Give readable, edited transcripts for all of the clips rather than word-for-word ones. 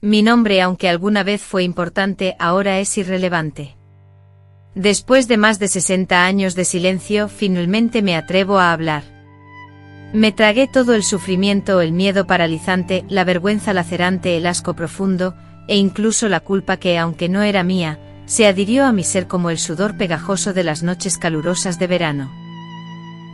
Mi nombre, aunque alguna vez fue importante, ahora es irrelevante. Después de más de 60 años de silencio, finalmente me atrevo a hablar. Me tragué todo el sufrimiento, el miedo paralizante, la vergüenza lacerante, el asco profundo, e incluso la culpa que, aunque no era mía, se adhirió a mi ser como el sudor pegajoso de las noches calurosas de verano.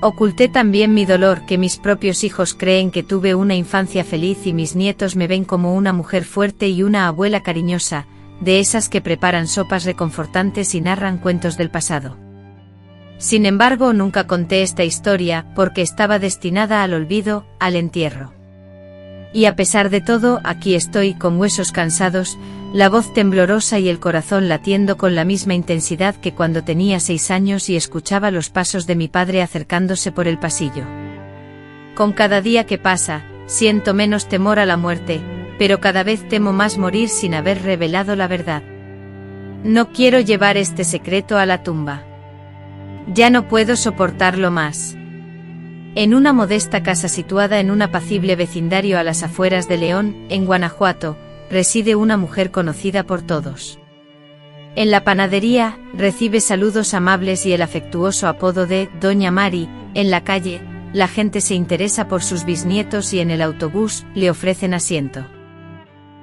Oculté también mi dolor, que mis propios hijos creen que tuve una infancia feliz y mis nietos me ven como una mujer fuerte y una abuela cariñosa, de esas que preparan sopas reconfortantes y narran cuentos del pasado. Sin embargo, nunca conté esta historia, porque estaba destinada al olvido, al entierro. Y a pesar de todo, aquí estoy con huesos cansados, la voz temblorosa y el corazón latiendo con la misma intensidad que cuando tenía 6 años y escuchaba los pasos de mi padre acercándose por el pasillo. Con cada día que pasa, siento menos temor a la muerte, pero cada vez temo más morir sin haber revelado la verdad. No quiero llevar este secreto a la tumba. Ya no puedo soportarlo más. En una modesta casa situada en un apacible vecindario a las afueras de León, en Guanajuato, reside una mujer conocida por todos. En la panadería, recibe saludos amables y el afectuoso apodo de Doña Mari. En la calle, la gente se interesa por sus bisnietos y en el autobús le ofrecen asiento.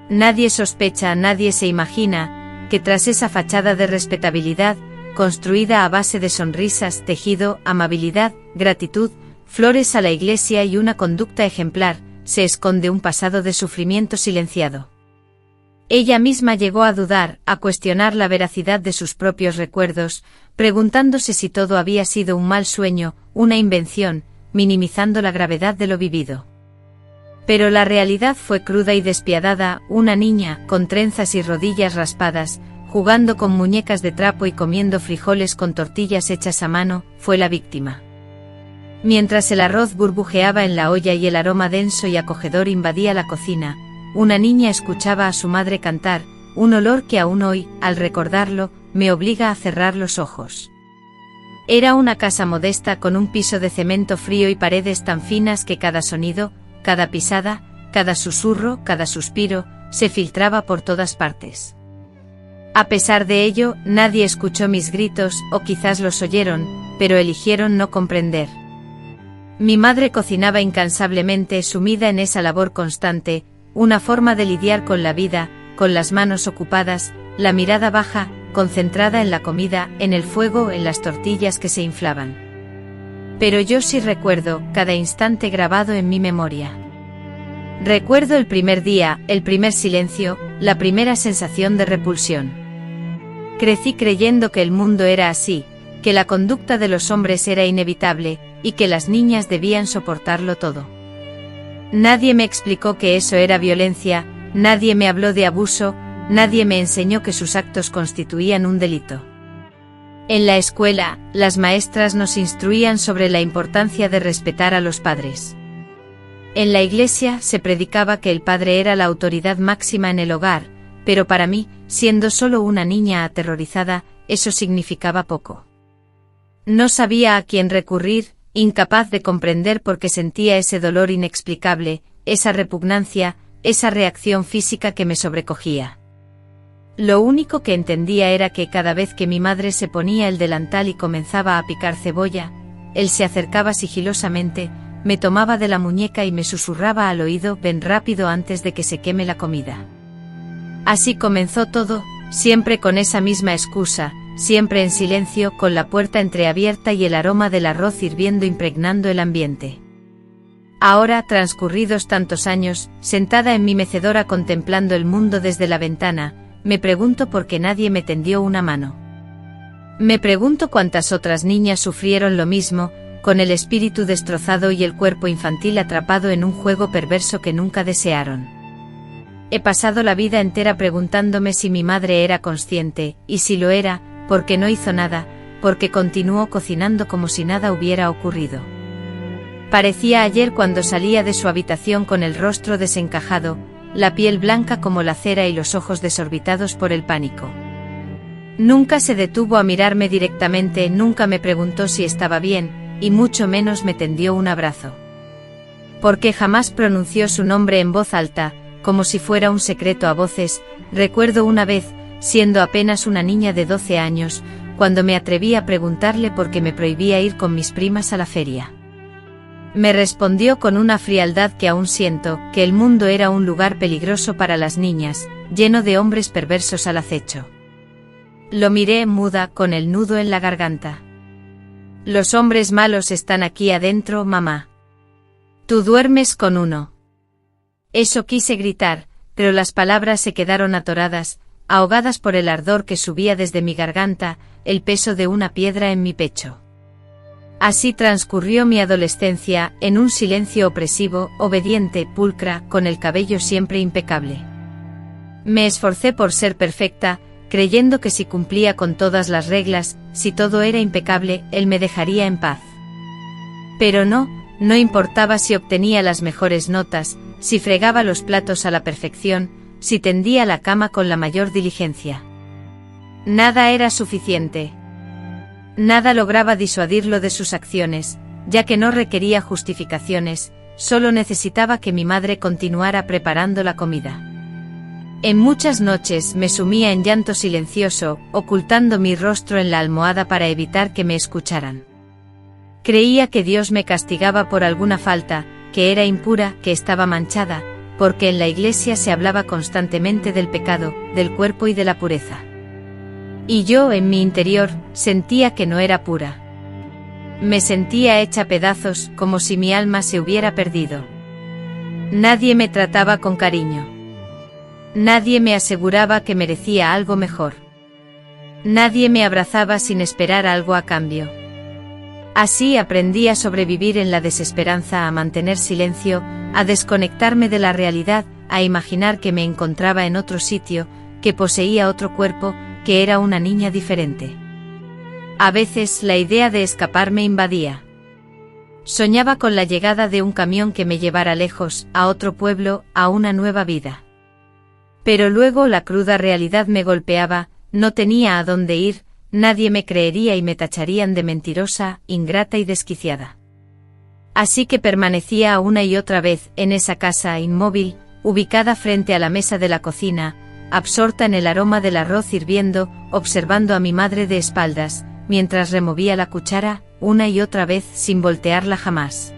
Nadie sospecha, nadie se imagina, que tras esa fachada de respetabilidad, construida a base de sonrisas, tejido, amabilidad, gratitud, flores a la iglesia y una conducta ejemplar, se esconde un pasado de sufrimiento silenciado. Ella misma llegó a dudar, a cuestionar la veracidad de sus propios recuerdos, preguntándose si todo había sido un mal sueño, una invención, minimizando la gravedad de lo vivido. Pero la realidad fue cruda y despiadada. Una niña, con trenzas y rodillas raspadas, jugando con muñecas de trapo y comiendo frijoles con tortillas hechas a mano, fue la víctima. Mientras el arroz burbujeaba en la olla y el aroma denso y acogedor invadía la cocina, una niña escuchaba a su madre cantar, un olor que aún hoy, al recordarlo, me obliga a cerrar los ojos. Era una casa modesta con un piso de cemento frío y paredes tan finas que cada sonido, cada pisada, cada susurro, cada suspiro, se filtraba por todas partes. A pesar de ello, nadie escuchó mis gritos, o quizás los oyeron, pero eligieron no comprender. Mi madre cocinaba incansablemente, sumida en esa labor constante, una forma de lidiar con la vida, con las manos ocupadas, la mirada baja, concentrada en la comida, en el fuego, en las tortillas que se inflaban. Pero yo sí recuerdo cada instante grabado en mi memoria. Recuerdo el primer día, el primer silencio, la primera sensación de repulsión. Crecí creyendo que el mundo era así, que la conducta de los hombres era inevitable, y que las niñas debían soportarlo todo. Nadie me explicó que eso era violencia, nadie me habló de abuso, nadie me enseñó que sus actos constituían un delito. En la escuela, las maestras nos instruían sobre la importancia de respetar a los padres. En la iglesia se predicaba que el padre era la autoridad máxima en el hogar, pero para mí, siendo solo una niña aterrorizada, eso significaba poco. No sabía a quién recurrir, incapaz de comprender por qué sentía ese dolor inexplicable, esa repugnancia, esa reacción física que me sobrecogía. Lo único que entendía era que cada vez que mi madre se ponía el delantal y comenzaba a picar cebolla, él se acercaba sigilosamente, me tomaba de la muñeca y me susurraba al oído: ven rápido antes de que se queme la comida. Así comenzó todo, siempre con esa misma excusa, siempre en silencio, con la puerta entreabierta y el aroma del arroz hirviendo impregnando el ambiente. Ahora, transcurridos tantos años, sentada en mi mecedora contemplando el mundo desde la ventana, me pregunto por qué nadie me tendió una mano. Me pregunto cuántas otras niñas sufrieron lo mismo, con el espíritu destrozado y el cuerpo infantil atrapado en un juego perverso que nunca desearon. He pasado la vida entera preguntándome si mi madre era consciente, y si lo era, ¿por qué no hizo nada? Porque continuó cocinando como si nada hubiera ocurrido. Parecía ayer cuando salía de su habitación con el rostro desencajado, la piel blanca como la cera y los ojos desorbitados por el pánico. Nunca se detuvo a mirarme directamente, nunca me preguntó si estaba bien, y mucho menos me tendió un abrazo. Porque jamás pronunció su nombre en voz alta, como si fuera un secreto a voces. Recuerdo una vez, siendo apenas una niña de 12 años, cuando me atreví a preguntarle por qué me prohibía ir con mis primas a la feria. Me respondió con una frialdad que aún siento, que el mundo era un lugar peligroso para las niñas, lleno de hombres perversos al acecho. Lo miré muda, con el nudo en la garganta. Los hombres malos están aquí adentro, mamá. Tú duermes con uno. Eso quise gritar, pero las palabras se quedaron atoradas, ahogadas por el ardor que subía desde mi garganta, el peso de una piedra en mi pecho. Así transcurrió mi adolescencia, en un silencio opresivo, obediente, pulcra, con el cabello siempre impecable. Me esforcé por ser perfecta, creyendo que si cumplía con todas las reglas, si todo era impecable, él me dejaría en paz. Pero no importaba si obtenía las mejores notas, si fregaba los platos a la perfección, si tendía la cama con la mayor diligencia. Nada era suficiente. Nada lograba disuadirlo de sus acciones, ya que no requería justificaciones, solo necesitaba que mi madre continuara preparando la comida. En muchas noches me sumía en llanto silencioso, ocultando mi rostro en la almohada para evitar que me escucharan. Creía que Dios me castigaba por alguna falta, que era impura, que estaba manchada, porque en la iglesia se hablaba constantemente del pecado, del cuerpo y de la pureza. Y yo, en mi interior, sentía que no era pura. Me sentía hecha pedazos, como si mi alma se hubiera perdido. Nadie me trataba con cariño. Nadie me aseguraba que merecía algo mejor. Nadie me abrazaba sin esperar algo a cambio. Así aprendí a sobrevivir en la desesperanza, a mantener silencio, a desconectarme de la realidad, a imaginar que me encontraba en otro sitio, que poseía otro cuerpo, que era una niña diferente. A veces la idea de escapar me invadía. Soñaba con la llegada de un camión que me llevara lejos, a otro pueblo, a una nueva vida. Pero luego la cruda realidad me golpeaba, no tenía a dónde ir, nadie me creería y me tacharían de mentirosa, ingrata y desquiciada. Así que permanecía una y otra vez en esa casa inmóvil, ubicada frente a la mesa de la cocina, absorta en el aroma del arroz hirviendo, observando a mi madre de espaldas, mientras removía la cuchara, una y otra vez sin voltearla jamás.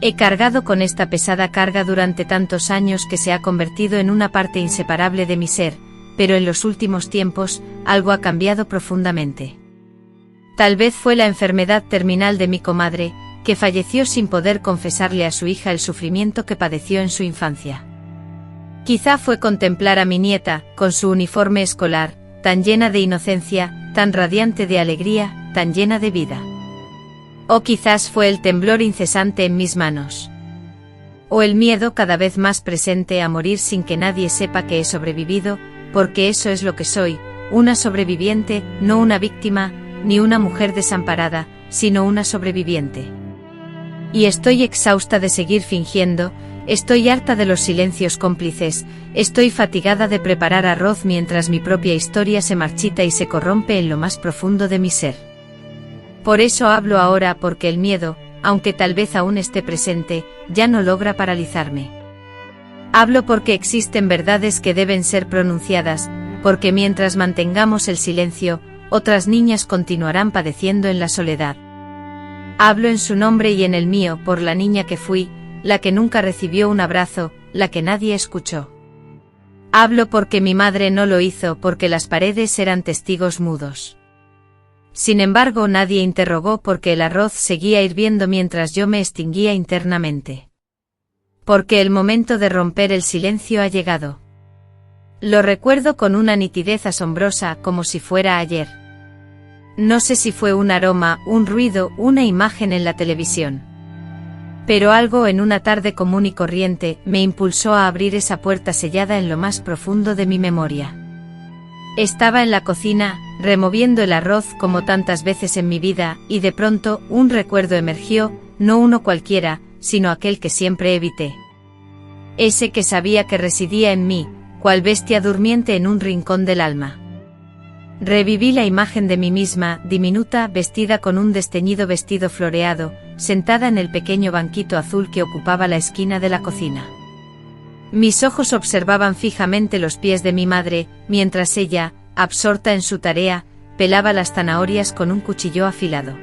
He cargado con esta pesada carga durante tantos años que se ha convertido en una parte inseparable de mi ser, pero en los últimos tiempos, algo ha cambiado profundamente. Tal vez fue la enfermedad terminal de mi comadre, que falleció sin poder confesarle a su hija el sufrimiento que padeció en su infancia. Quizá fue contemplar a mi nieta, con su uniforme escolar, tan llena de inocencia, tan radiante de alegría, tan llena de vida. O quizás fue el temblor incesante en mis manos. O el miedo cada vez más presente a morir sin que nadie sepa que he sobrevivido, porque eso es lo que soy, una sobreviviente, no una víctima, ni una mujer desamparada, sino una sobreviviente. Y estoy exhausta de seguir fingiendo, estoy harta de los silencios cómplices, estoy fatigada de preparar arroz mientras mi propia historia se marchita y se corrompe en lo más profundo de mi ser. Por eso hablo ahora, porque el miedo, aunque tal vez aún esté presente, ya no logra paralizarme. Hablo porque existen verdades que deben ser pronunciadas, porque mientras mantengamos el silencio, otras niñas continuarán padeciendo en la soledad. Hablo en su nombre y en el mío por la niña que fui, la que nunca recibió un abrazo, la que nadie escuchó. Hablo porque mi madre no lo hizo, porque las paredes eran testigos mudos. Sin embargo, nadie interrogó porque el arroz seguía hirviendo mientras yo me extinguía internamente. Porque el momento de romper el silencio ha llegado. Lo recuerdo con una nitidez asombrosa, como si fuera ayer. No sé si fue un aroma, un ruido, una imagen en la televisión. Pero algo en una tarde común y corriente me impulsó a abrir esa puerta sellada en lo más profundo de mi memoria. Estaba en la cocina, removiendo el arroz como tantas veces en mi vida, y de pronto un recuerdo emergió, no uno cualquiera, sino aquel que siempre evité. Ese que sabía que residía en mí, cual bestia durmiente en un rincón del alma. Reviví la imagen de mí misma, diminuta, vestida con un desteñido vestido floreado, sentada en el pequeño banquito azul que ocupaba la esquina de la cocina. Mis ojos observaban fijamente los pies de mi madre, mientras ella, absorta en su tarea, pelaba las zanahorias con un cuchillo afilado.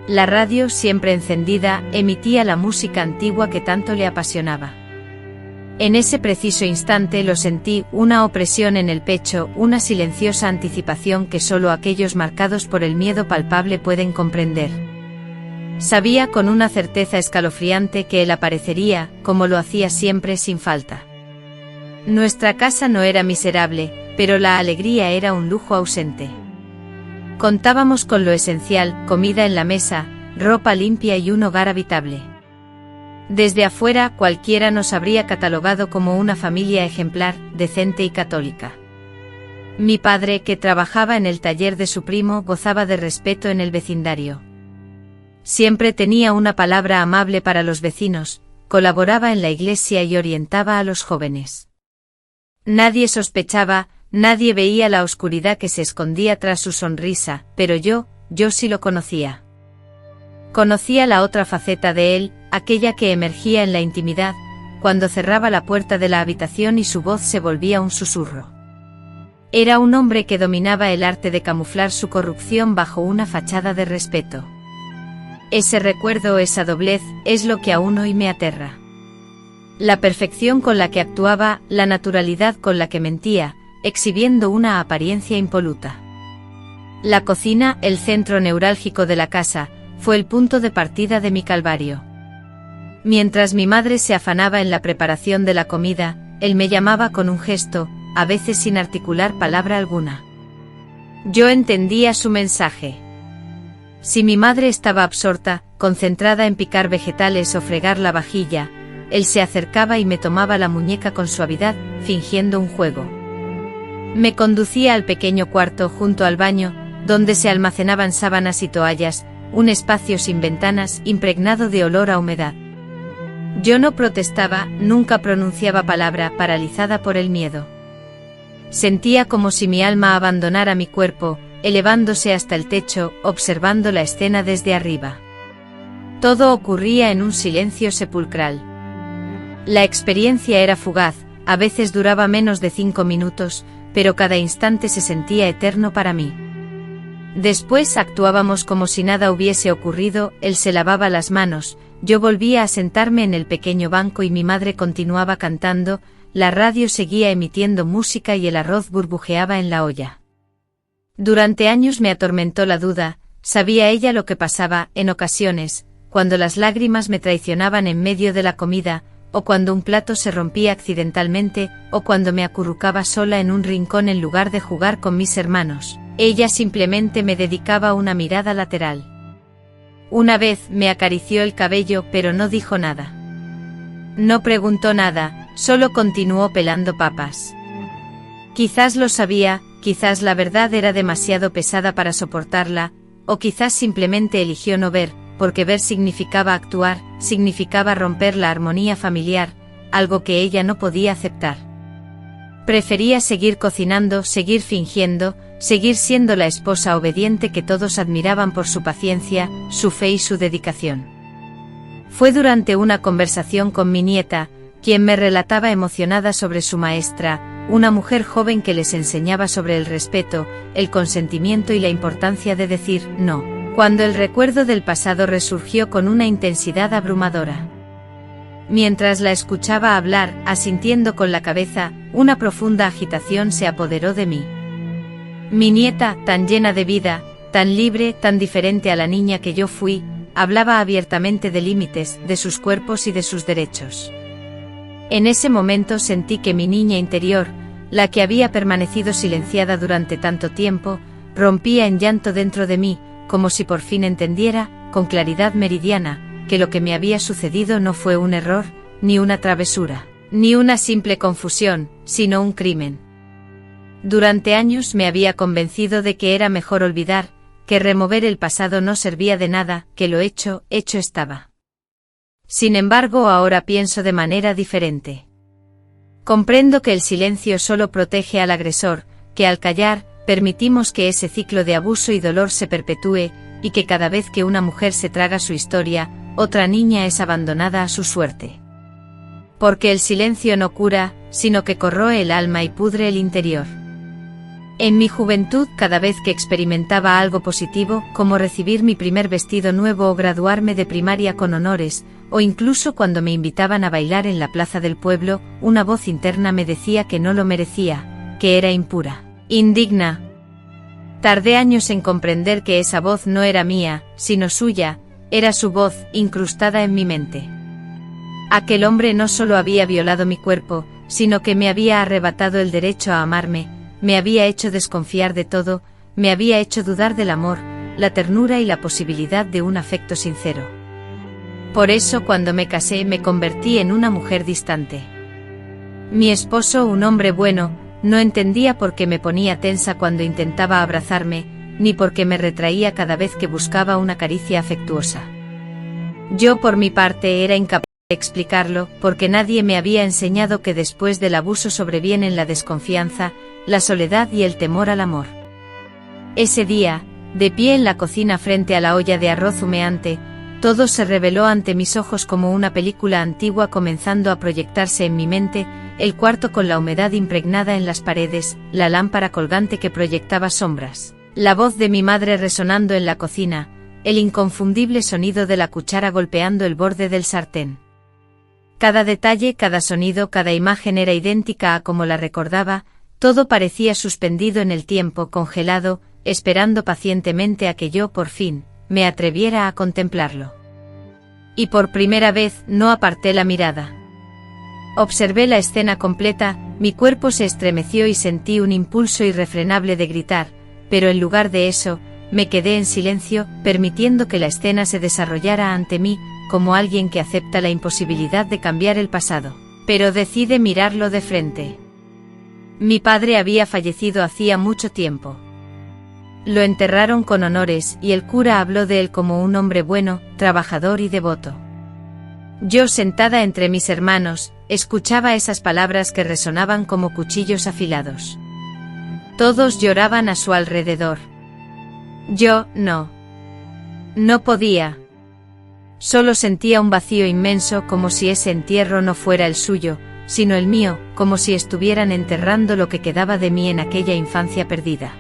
La radio, siempre encendida, emitía la música antigua que tanto le apasionaba. En ese preciso instante lo sentí, una opresión en el pecho, una silenciosa anticipación que solo aquellos marcados por el miedo palpable pueden comprender. Sabía con una certeza escalofriante que él aparecería, como lo hacía siempre sin falta. Nuestra casa no era miserable, pero la alegría era un lujo ausente. Contábamos con lo esencial, comida en la mesa, ropa limpia y un hogar habitable. Desde afuera cualquiera nos habría catalogado como una familia ejemplar, decente y católica. Mi padre, que trabajaba en el taller de su primo, gozaba de respeto en el vecindario. Siempre tenía una palabra amable para los vecinos, colaboraba en la iglesia y orientaba a los jóvenes. Nadie sospechaba, nadie veía la oscuridad que se escondía tras su sonrisa, pero yo sí lo conocía. Conocía la otra faceta de él, aquella que emergía en la intimidad, cuando cerraba la puerta de la habitación y su voz se volvía un susurro. Era un hombre que dominaba el arte de camuflar su corrupción bajo una fachada de respeto. Ese recuerdo, esa doblez, es lo que aún hoy me aterra. La perfección con la que actuaba, la naturalidad con la que mentía, exhibiendo una apariencia impoluta. La cocina, el centro neurálgico de la casa, fue el punto de partida de mi calvario. Mientras mi madre se afanaba en la preparación de la comida, él me llamaba con un gesto, a veces sin articular palabra alguna. Yo entendía su mensaje. Si mi madre estaba absorta, concentrada en picar vegetales o fregar la vajilla, él se acercaba y me tomaba la muñeca con suavidad, fingiendo un juego. Me conducía al pequeño cuarto junto al baño, donde se almacenaban sábanas y toallas, un espacio sin ventanas, impregnado de olor a humedad. Yo no protestaba, nunca pronunciaba palabra, paralizada por el miedo. Sentía como si mi alma abandonara mi cuerpo, elevándose hasta el techo, observando la escena desde arriba. Todo ocurría en un silencio sepulcral. La experiencia era fugaz, a veces duraba menos de 5 minutos, pero cada instante se sentía eterno para mí. Después actuábamos como si nada hubiese ocurrido, él se lavaba las manos, yo volvía a sentarme en el pequeño banco y mi madre continuaba cantando, la radio seguía emitiendo música y el arroz burbujeaba en la olla. Durante años me atormentó la duda, sabía ella lo que pasaba, en ocasiones, cuando las lágrimas me traicionaban en medio de la comida, o cuando un plato se rompía accidentalmente, o cuando me acurrucaba sola en un rincón en lugar de jugar con mis hermanos. Ella simplemente me dedicaba una mirada lateral. Una vez me acarició el cabello pero no dijo nada. No preguntó nada, solo continuó pelando papas. Quizás lo sabía, quizás la verdad era demasiado pesada para soportarla, o quizás simplemente eligió no ver, porque ver significaba actuar, significaba romper la armonía familiar, algo que ella no podía aceptar. Prefería seguir cocinando, seguir fingiendo, seguir siendo la esposa obediente que todos admiraban por su paciencia, su fe y su dedicación. Fue durante una conversación con mi nieta, quien me relataba emocionada sobre su maestra, una mujer joven que les enseñaba sobre el respeto, el consentimiento y la importancia de decir no, cuando el recuerdo del pasado resurgió con una intensidad abrumadora. Mientras la escuchaba hablar, asintiendo con la cabeza, una profunda agitación se apoderó de mí. Mi nieta, tan llena de vida, tan libre, tan diferente a la niña que yo fui, hablaba abiertamente de límites, de sus cuerpos y de sus derechos. En ese momento sentí que mi niña interior, la que había permanecido silenciada durante tanto tiempo, rompía en llanto dentro de mí, como si por fin entendiera, con claridad meridiana, que lo que me había sucedido no fue un error, ni una travesura, ni una simple confusión, sino un crimen. Durante años me había convencido de que era mejor olvidar, que remover el pasado no servía de nada, que lo hecho, hecho estaba. Sin embargo, ahora pienso de manera diferente. Comprendo que el silencio solo protege al agresor, que al callar, permitimos que ese ciclo de abuso y dolor se perpetúe, y que cada vez que una mujer se traga su historia, otra niña es abandonada a su suerte. Porque el silencio no cura, sino que corroe el alma y pudre el interior. En mi juventud, cada vez que experimentaba algo positivo, como recibir mi primer vestido nuevo o graduarme de primaria con honores, o incluso cuando me invitaban a bailar en la plaza del pueblo, una voz interna me decía que no lo merecía, que era impura, indigna. Tardé años en comprender que esa voz no era mía, sino suya, era su voz, incrustada en mi mente. Aquel hombre no solo había violado mi cuerpo, sino que me había arrebatado el derecho a amarme, me había hecho desconfiar de todo, me había hecho dudar del amor, la ternura y la posibilidad de un afecto sincero. Por eso cuando me casé me convertí en una mujer distante. Mi esposo, un hombre bueno, no entendía por qué me ponía tensa cuando intentaba abrazarme, ni por qué me retraía cada vez que buscaba una caricia afectuosa. Yo por mi parte era incapaz de explicarlo, porque nadie me había enseñado que después del abuso sobrevienen la desconfianza, la soledad y el temor al amor. Ese día, de pie en la cocina frente a la olla de arroz humeante, todo se reveló ante mis ojos como una película antigua comenzando a proyectarse en mi mente, el cuarto con la humedad impregnada en las paredes, la lámpara colgante que proyectaba sombras, la voz de mi madre resonando en la cocina, el inconfundible sonido de la cuchara golpeando el borde del sartén. Cada detalle, cada sonido, cada imagen era idéntica a como la recordaba, todo parecía suspendido en el tiempo, congelado, esperando pacientemente a que yo, por fin, me atreviera a contemplarlo. Y por primera vez no aparté la mirada. Observé la escena completa, mi cuerpo se estremeció y sentí un impulso irrefrenable de gritar, pero en lugar de eso, me quedé en silencio, permitiendo que la escena se desarrollara ante mí, como alguien que acepta la imposibilidad de cambiar el pasado, pero decide mirarlo de frente. Mi padre había fallecido hacía mucho tiempo. Lo enterraron con honores y el cura habló de él como un hombre bueno, trabajador y devoto. Yo, sentada entre mis hermanos, escuchaba esas palabras que resonaban como cuchillos afilados. Todos lloraban a su alrededor. Yo, no. No podía. Solo sentía un vacío inmenso, como si ese entierro no fuera el suyo, sino el mío, como si estuvieran enterrando lo que quedaba de mí en aquella infancia perdida.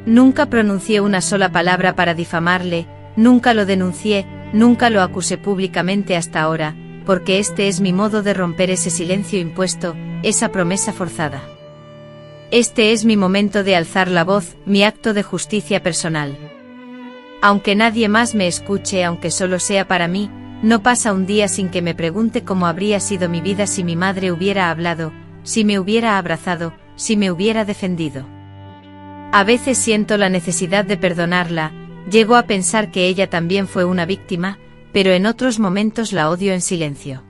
Nunca pronuncié una sola palabra para difamarle, nunca lo denuncié, nunca lo acusé públicamente hasta ahora, porque este es mi modo de romper ese silencio impuesto, esa promesa forzada. Este es mi momento de alzar la voz, mi acto de justicia personal. Aunque nadie más me escuche, aunque solo sea para mí, no pasa un día sin que me pregunte cómo habría sido mi vida si mi madre hubiera hablado, si me hubiera abrazado, si me hubiera defendido. A veces siento la necesidad de perdonarla, llego a pensar que ella también fue una víctima, pero en otros momentos la odio en silencio.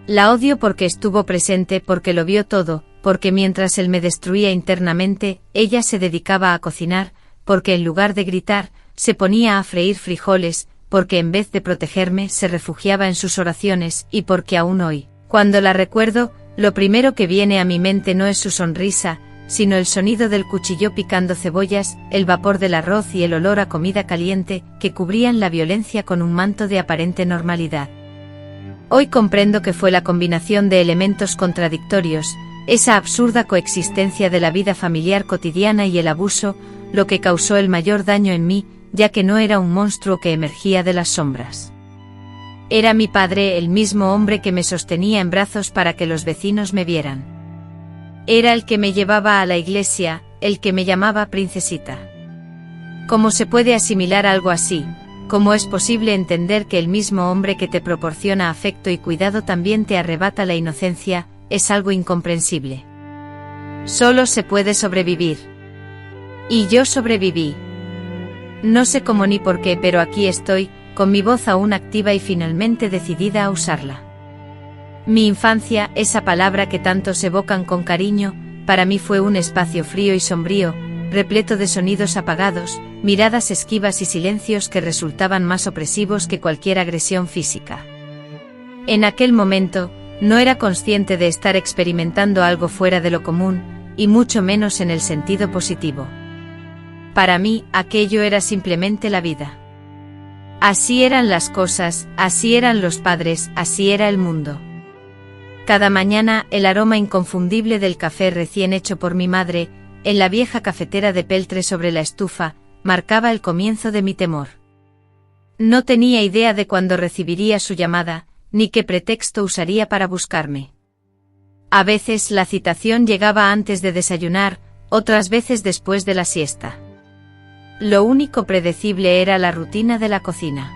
La odio porque estuvo presente, porque lo vio todo, porque mientras él me destruía internamente, ella se dedicaba a cocinar, porque en lugar de gritar, se ponía a freír frijoles, porque en vez de protegerme se refugiaba en sus oraciones, y porque aún hoy, cuando la recuerdo, lo primero que viene a mi mente no es su sonrisa, sino el sonido del cuchillo picando cebollas, el vapor del arroz y el olor a comida caliente, que cubrían la violencia con un manto de aparente normalidad. Hoy comprendo que fue la combinación de elementos contradictorios, esa absurda coexistencia de la vida familiar cotidiana y el abuso, lo que causó el mayor daño en mí, ya que no era un monstruo que emergía de las sombras. Era mi padre, el mismo hombre que me sostenía en brazos para que los vecinos me vieran. Era el que me llevaba a la iglesia, el que me llamaba princesita. ¿Cómo se puede asimilar algo así? ¿Cómo es posible entender que el mismo hombre que te proporciona afecto y cuidado también te arrebata la inocencia? Es algo incomprensible. Solo se puede sobrevivir. Y yo sobreviví. No sé cómo ni por qué, pero aquí estoy, con mi voz aún activa y finalmente decidida a usarla. Mi infancia, esa palabra que tantos evocan con cariño, para mí fue un espacio frío y sombrío, repleto de sonidos apagados, miradas esquivas y silencios que resultaban más opresivos que cualquier agresión física. En aquel momento, no era consciente de estar experimentando algo fuera de lo común, y mucho menos en el sentido positivo. Para mí, aquello era simplemente la vida. Así eran las cosas, así eran los padres, así era el mundo. Cada mañana, el aroma inconfundible del café recién hecho por mi madre, en la vieja cafetera de peltre sobre la estufa, marcaba el comienzo de mi temor. No tenía idea de cuándo recibiría su llamada, ni qué pretexto usaría para buscarme. A veces la citación llegaba antes de desayunar, otras veces después de la siesta. Lo único predecible era la rutina de la cocina.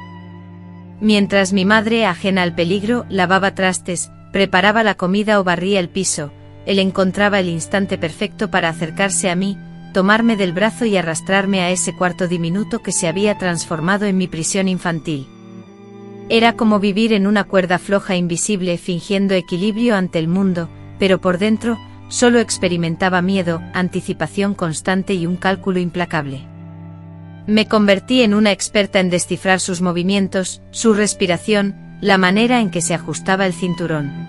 Mientras mi madre, ajena al peligro, lavaba trastes, preparaba la comida o barría el piso, él encontraba el instante perfecto para acercarse a mí, tomarme del brazo y arrastrarme a ese cuarto diminuto que se había transformado en mi prisión infantil. Era como vivir en una cuerda floja invisible fingiendo equilibrio ante el mundo, pero por dentro, solo experimentaba miedo, anticipación constante y un cálculo implacable. Me convertí en una experta en descifrar sus movimientos, su respiración, la manera en que se ajustaba el cinturón.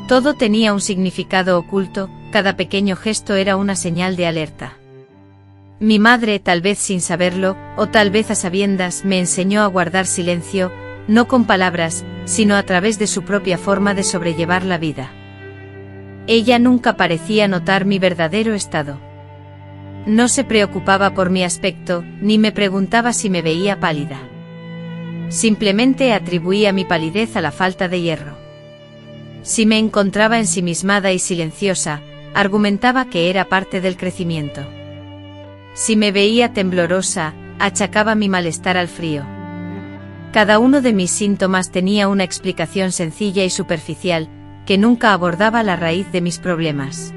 Todo tenía un significado oculto, cada pequeño gesto era una señal de alerta. Mi madre, tal vez sin saberlo, o tal vez a sabiendas, me enseñó a guardar silencio, no con palabras, sino a través de su propia forma de sobrellevar la vida. Ella nunca parecía notar mi verdadero estado. No se preocupaba por mi aspecto, ni me preguntaba si me veía pálida. Simplemente atribuía mi palidez a la falta de hierro. Si me encontraba ensimismada y silenciosa, argumentaba que era parte del crecimiento. Si me veía temblorosa, achacaba mi malestar al frío. Cada uno de mis síntomas tenía una explicación sencilla y superficial, que nunca abordaba la raíz de mis problemas.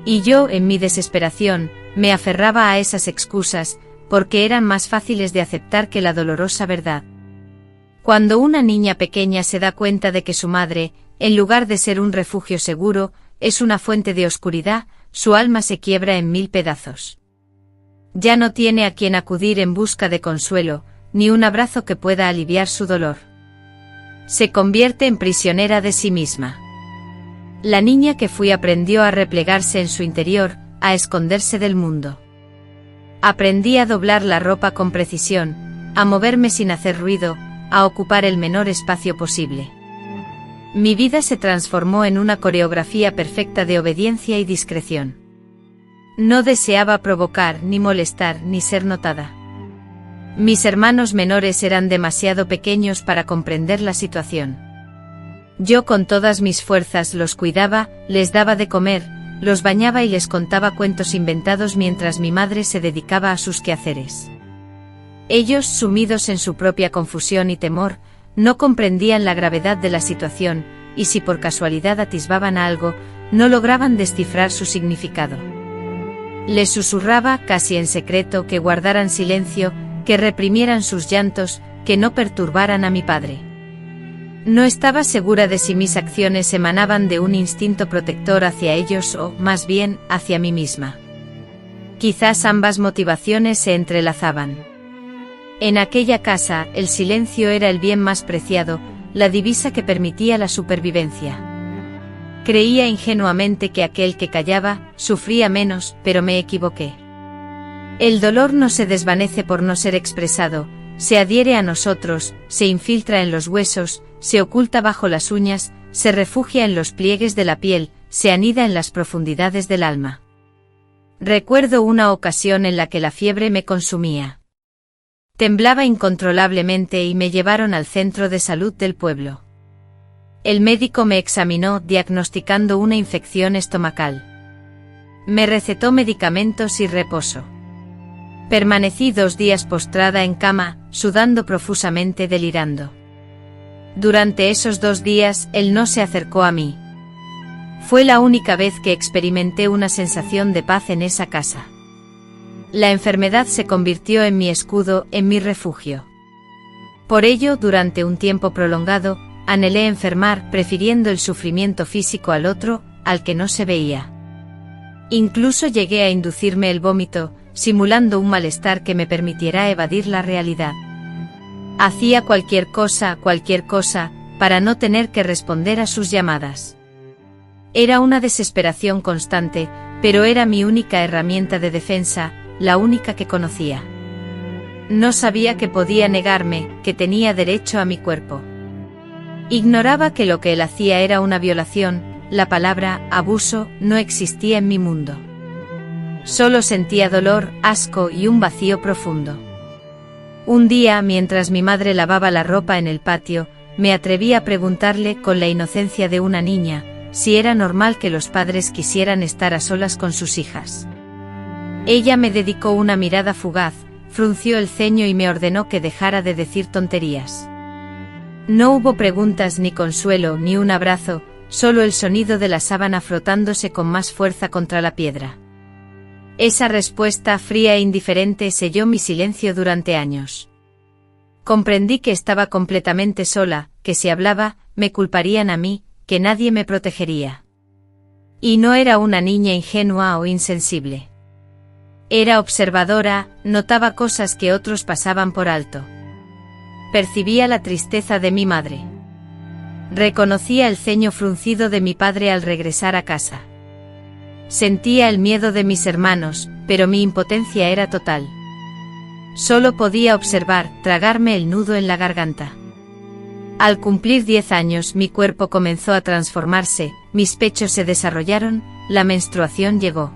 Y yo, en mi desesperación, me aferraba a esas excusas, porque eran más fáciles de aceptar que la dolorosa verdad. Cuando una niña pequeña se da cuenta de que su madre, en lugar de ser un refugio seguro, es una fuente de oscuridad, su alma se quiebra en 1000 pedazos. Ya no tiene a quien acudir en busca de consuelo, ni un abrazo que pueda aliviar su dolor. Se convierte en prisionera de sí misma. La niña que fui aprendió a replegarse en su interior, a esconderse del mundo. Aprendí a doblar la ropa con precisión, a moverme sin hacer ruido, a ocupar el menor espacio posible. Mi vida se transformó en una coreografía perfecta de obediencia y discreción. No deseaba provocar, ni molestar, ni ser notada. Mis hermanos menores eran demasiado pequeños para comprender la situación. Yo con todas mis fuerzas los cuidaba, les daba de comer, los bañaba y les contaba cuentos inventados mientras mi madre se dedicaba a sus quehaceres. Ellos, sumidos en su propia confusión y temor, no comprendían la gravedad de la situación, y si por casualidad atisbaban algo, no lograban descifrar su significado. Les susurraba, casi en secreto, que guardaran silencio, que reprimieran sus llantos, que no perturbaran a mi padre. No estaba segura de si mis acciones emanaban de un instinto protector hacia ellos o, más bien, hacia mí misma. Quizás ambas motivaciones se entrelazaban. En aquella casa, el silencio era el bien más preciado, la divisa que permitía la supervivencia. Creía ingenuamente que aquel que callaba, sufría menos, pero me equivoqué. El dolor no se desvanece por no ser expresado, se adhiere a nosotros, se infiltra en los huesos, se oculta bajo las uñas, se refugia en los pliegues de la piel, se anida en las profundidades del alma. Recuerdo una ocasión en la que la fiebre me consumía. Temblaba incontrolablemente y me llevaron al centro de salud del pueblo. El médico me examinó diagnosticando una infección estomacal. Me recetó medicamentos y reposo. Permanecí 2 días postrada en cama, sudando profusamente, delirando. Durante esos 2 días, él no se acercó a mí. Fue la única vez que experimenté una sensación de paz en esa casa. La enfermedad se convirtió en mi escudo, en mi refugio. Por ello, durante un tiempo prolongado, anhelé enfermar, prefiriendo el sufrimiento físico al otro, al que no se veía. Incluso llegué a inducirme el vómito, simulando un malestar que me permitiera evadir la realidad. Hacía cualquier cosa, para no tener que responder a sus llamadas. Era una desesperación constante, pero era mi única herramienta de defensa, la única que conocía. No sabía que podía negarme, que tenía derecho a mi cuerpo. Ignoraba que lo que él hacía era una violación, la palabra abuso no existía en mi mundo. Solo sentía dolor, asco y un vacío profundo. Un día, mientras mi madre lavaba la ropa en el patio, me atreví a preguntarle con la inocencia de una niña, si era normal que los padres quisieran estar a solas con sus hijas. Ella me dedicó una mirada fugaz, frunció el ceño y me ordenó que dejara de decir tonterías. No hubo preguntas ni consuelo ni un abrazo, solo el sonido de la sábana frotándose con más fuerza contra la piedra. Esa respuesta fría e indiferente selló mi silencio durante años. Comprendí que estaba completamente sola, que si hablaba, me culparían a mí, que nadie me protegería. Y no era una niña ingenua o insensible. Era observadora, notaba cosas que otros pasaban por alto. Percibía la tristeza de mi madre. Reconocía el ceño fruncido de mi padre al regresar a casa. Sentía el miedo de mis hermanos, pero mi impotencia era total. Solo podía observar, tragarme el nudo en la garganta. Al cumplir 10 años mi cuerpo comenzó a transformarse, mis pechos se desarrollaron, la menstruación llegó.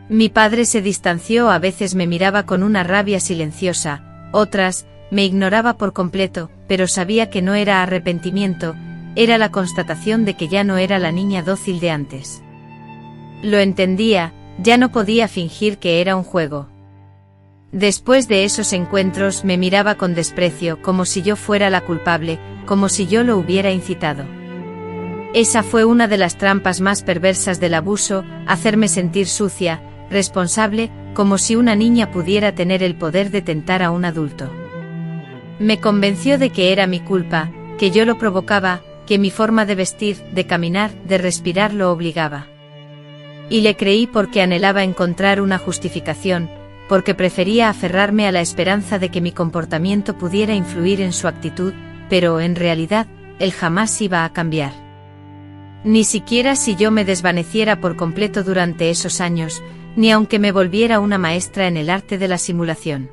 Mi padre se distanció, a veces me miraba con una rabia silenciosa, otras, me ignoraba por completo, pero sabía que no era arrepentimiento, era la constatación de que ya no era la niña dócil de antes. Lo entendía, ya no podía fingir que era un juego. Después de esos encuentros me miraba con desprecio, como si yo fuera la culpable, como si yo lo hubiera incitado. Esa fue una de las trampas más perversas del abuso, hacerme sentir sucia, responsable, como si una niña pudiera tener el poder de tentar a un adulto. Me convenció de que era mi culpa, que yo lo provocaba, que mi forma de vestir, de caminar, de respirar lo obligaba. Y le creí porque anhelaba encontrar una justificación, porque prefería aferrarme a la esperanza de que mi comportamiento pudiera influir en su actitud, pero en realidad, él jamás iba a cambiar. Ni siquiera si yo me desvaneciera por completo durante esos años, ni aunque me volviera una maestra en el arte de la simulación.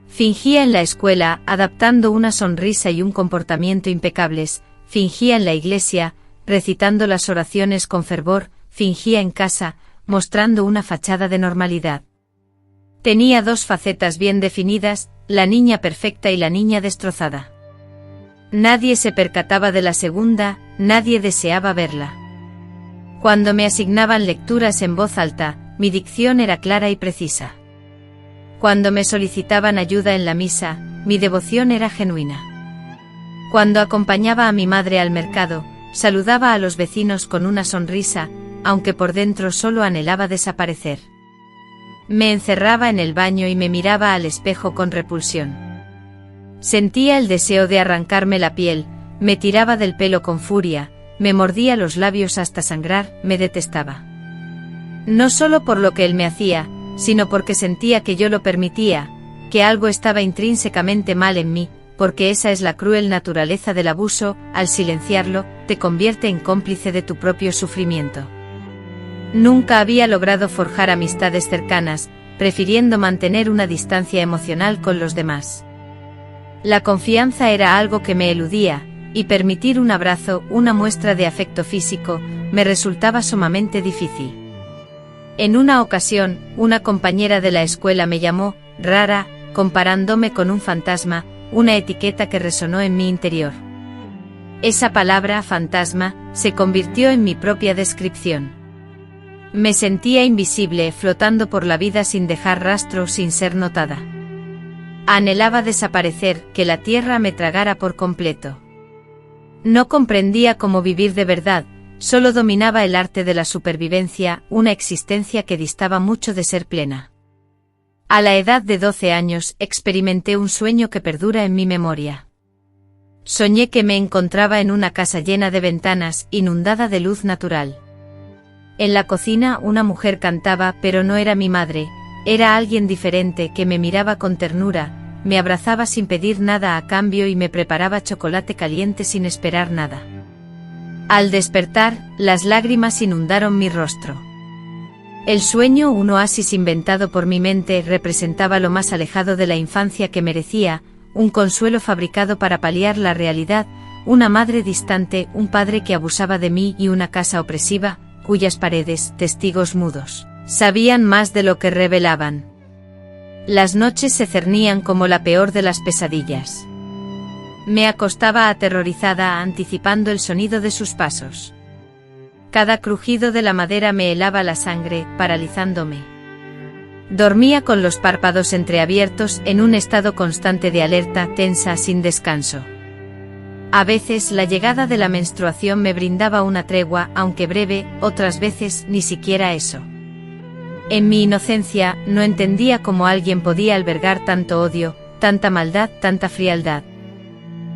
Fingía en la escuela, adaptando una sonrisa y un comportamiento impecables, fingía en la iglesia, recitando las oraciones con fervor, fingía en casa, mostrando una fachada de normalidad. Tenía dos facetas bien definidas, la niña perfecta y la niña destrozada. Nadie se percataba de la segunda, nadie deseaba verla. Cuando me asignaban lecturas en voz alta, mi dicción era clara y precisa. Cuando me solicitaban ayuda en la misa, mi devoción era genuina. Cuando acompañaba a mi madre al mercado, saludaba a los vecinos con una sonrisa, aunque por dentro solo anhelaba desaparecer. Me encerraba en el baño y me miraba al espejo con repulsión. Sentía el deseo de arrancarme la piel, me tiraba del pelo con furia, me mordía los labios hasta sangrar, me detestaba. No solo por lo que él me hacía, sino porque sentía que yo lo permitía, que algo estaba intrínsecamente mal en mí, porque esa es la cruel naturaleza del abuso, al silenciarlo, te convierte en cómplice de tu propio sufrimiento. Nunca había logrado forjar amistades cercanas, prefiriendo mantener una distancia emocional con los demás. La confianza era algo que me eludía, y permitir un abrazo, una muestra de afecto físico, me resultaba sumamente difícil. En una ocasión, una compañera de la escuela me llamó rara, comparándome con un fantasma, una etiqueta que resonó en mi interior. Esa palabra, fantasma, se convirtió en mi propia descripción. Me sentía invisible, flotando por la vida sin dejar rastro, sin ser notada. Anhelaba desaparecer, que la tierra me tragara por completo. No comprendía cómo vivir de verdad, solo dominaba el arte de la supervivencia, una existencia que distaba mucho de ser plena. A la edad de 12 años, experimenté un sueño que perdura en mi memoria. Soñé que me encontraba en una casa llena de ventanas, inundada de luz natural. En la cocina una mujer cantaba, pero no era mi madre, era alguien diferente que me miraba con ternura, me abrazaba sin pedir nada a cambio y me preparaba chocolate caliente sin esperar nada. Al despertar, las lágrimas inundaron mi rostro. El sueño, un oasis inventado por mi mente, representaba lo más alejado de la infancia que merecía, un consuelo fabricado para paliar la realidad, una madre distante, un padre que abusaba de mí y una casa opresiva, cuyas paredes, testigos mudos, sabían más de lo que revelaban. Las noches se cernían como la peor de las pesadillas. Me acostaba aterrorizada anticipando el sonido de sus pasos. Cada crujido de la madera me helaba la sangre, paralizándome. Dormía con los párpados entreabiertos en un estado constante de alerta, tensa, sin descanso. A veces la llegada de la menstruación me brindaba una tregua, aunque breve, otras veces ni siquiera eso. En mi inocencia, no entendía cómo alguien podía albergar tanto odio, tanta maldad, tanta frialdad.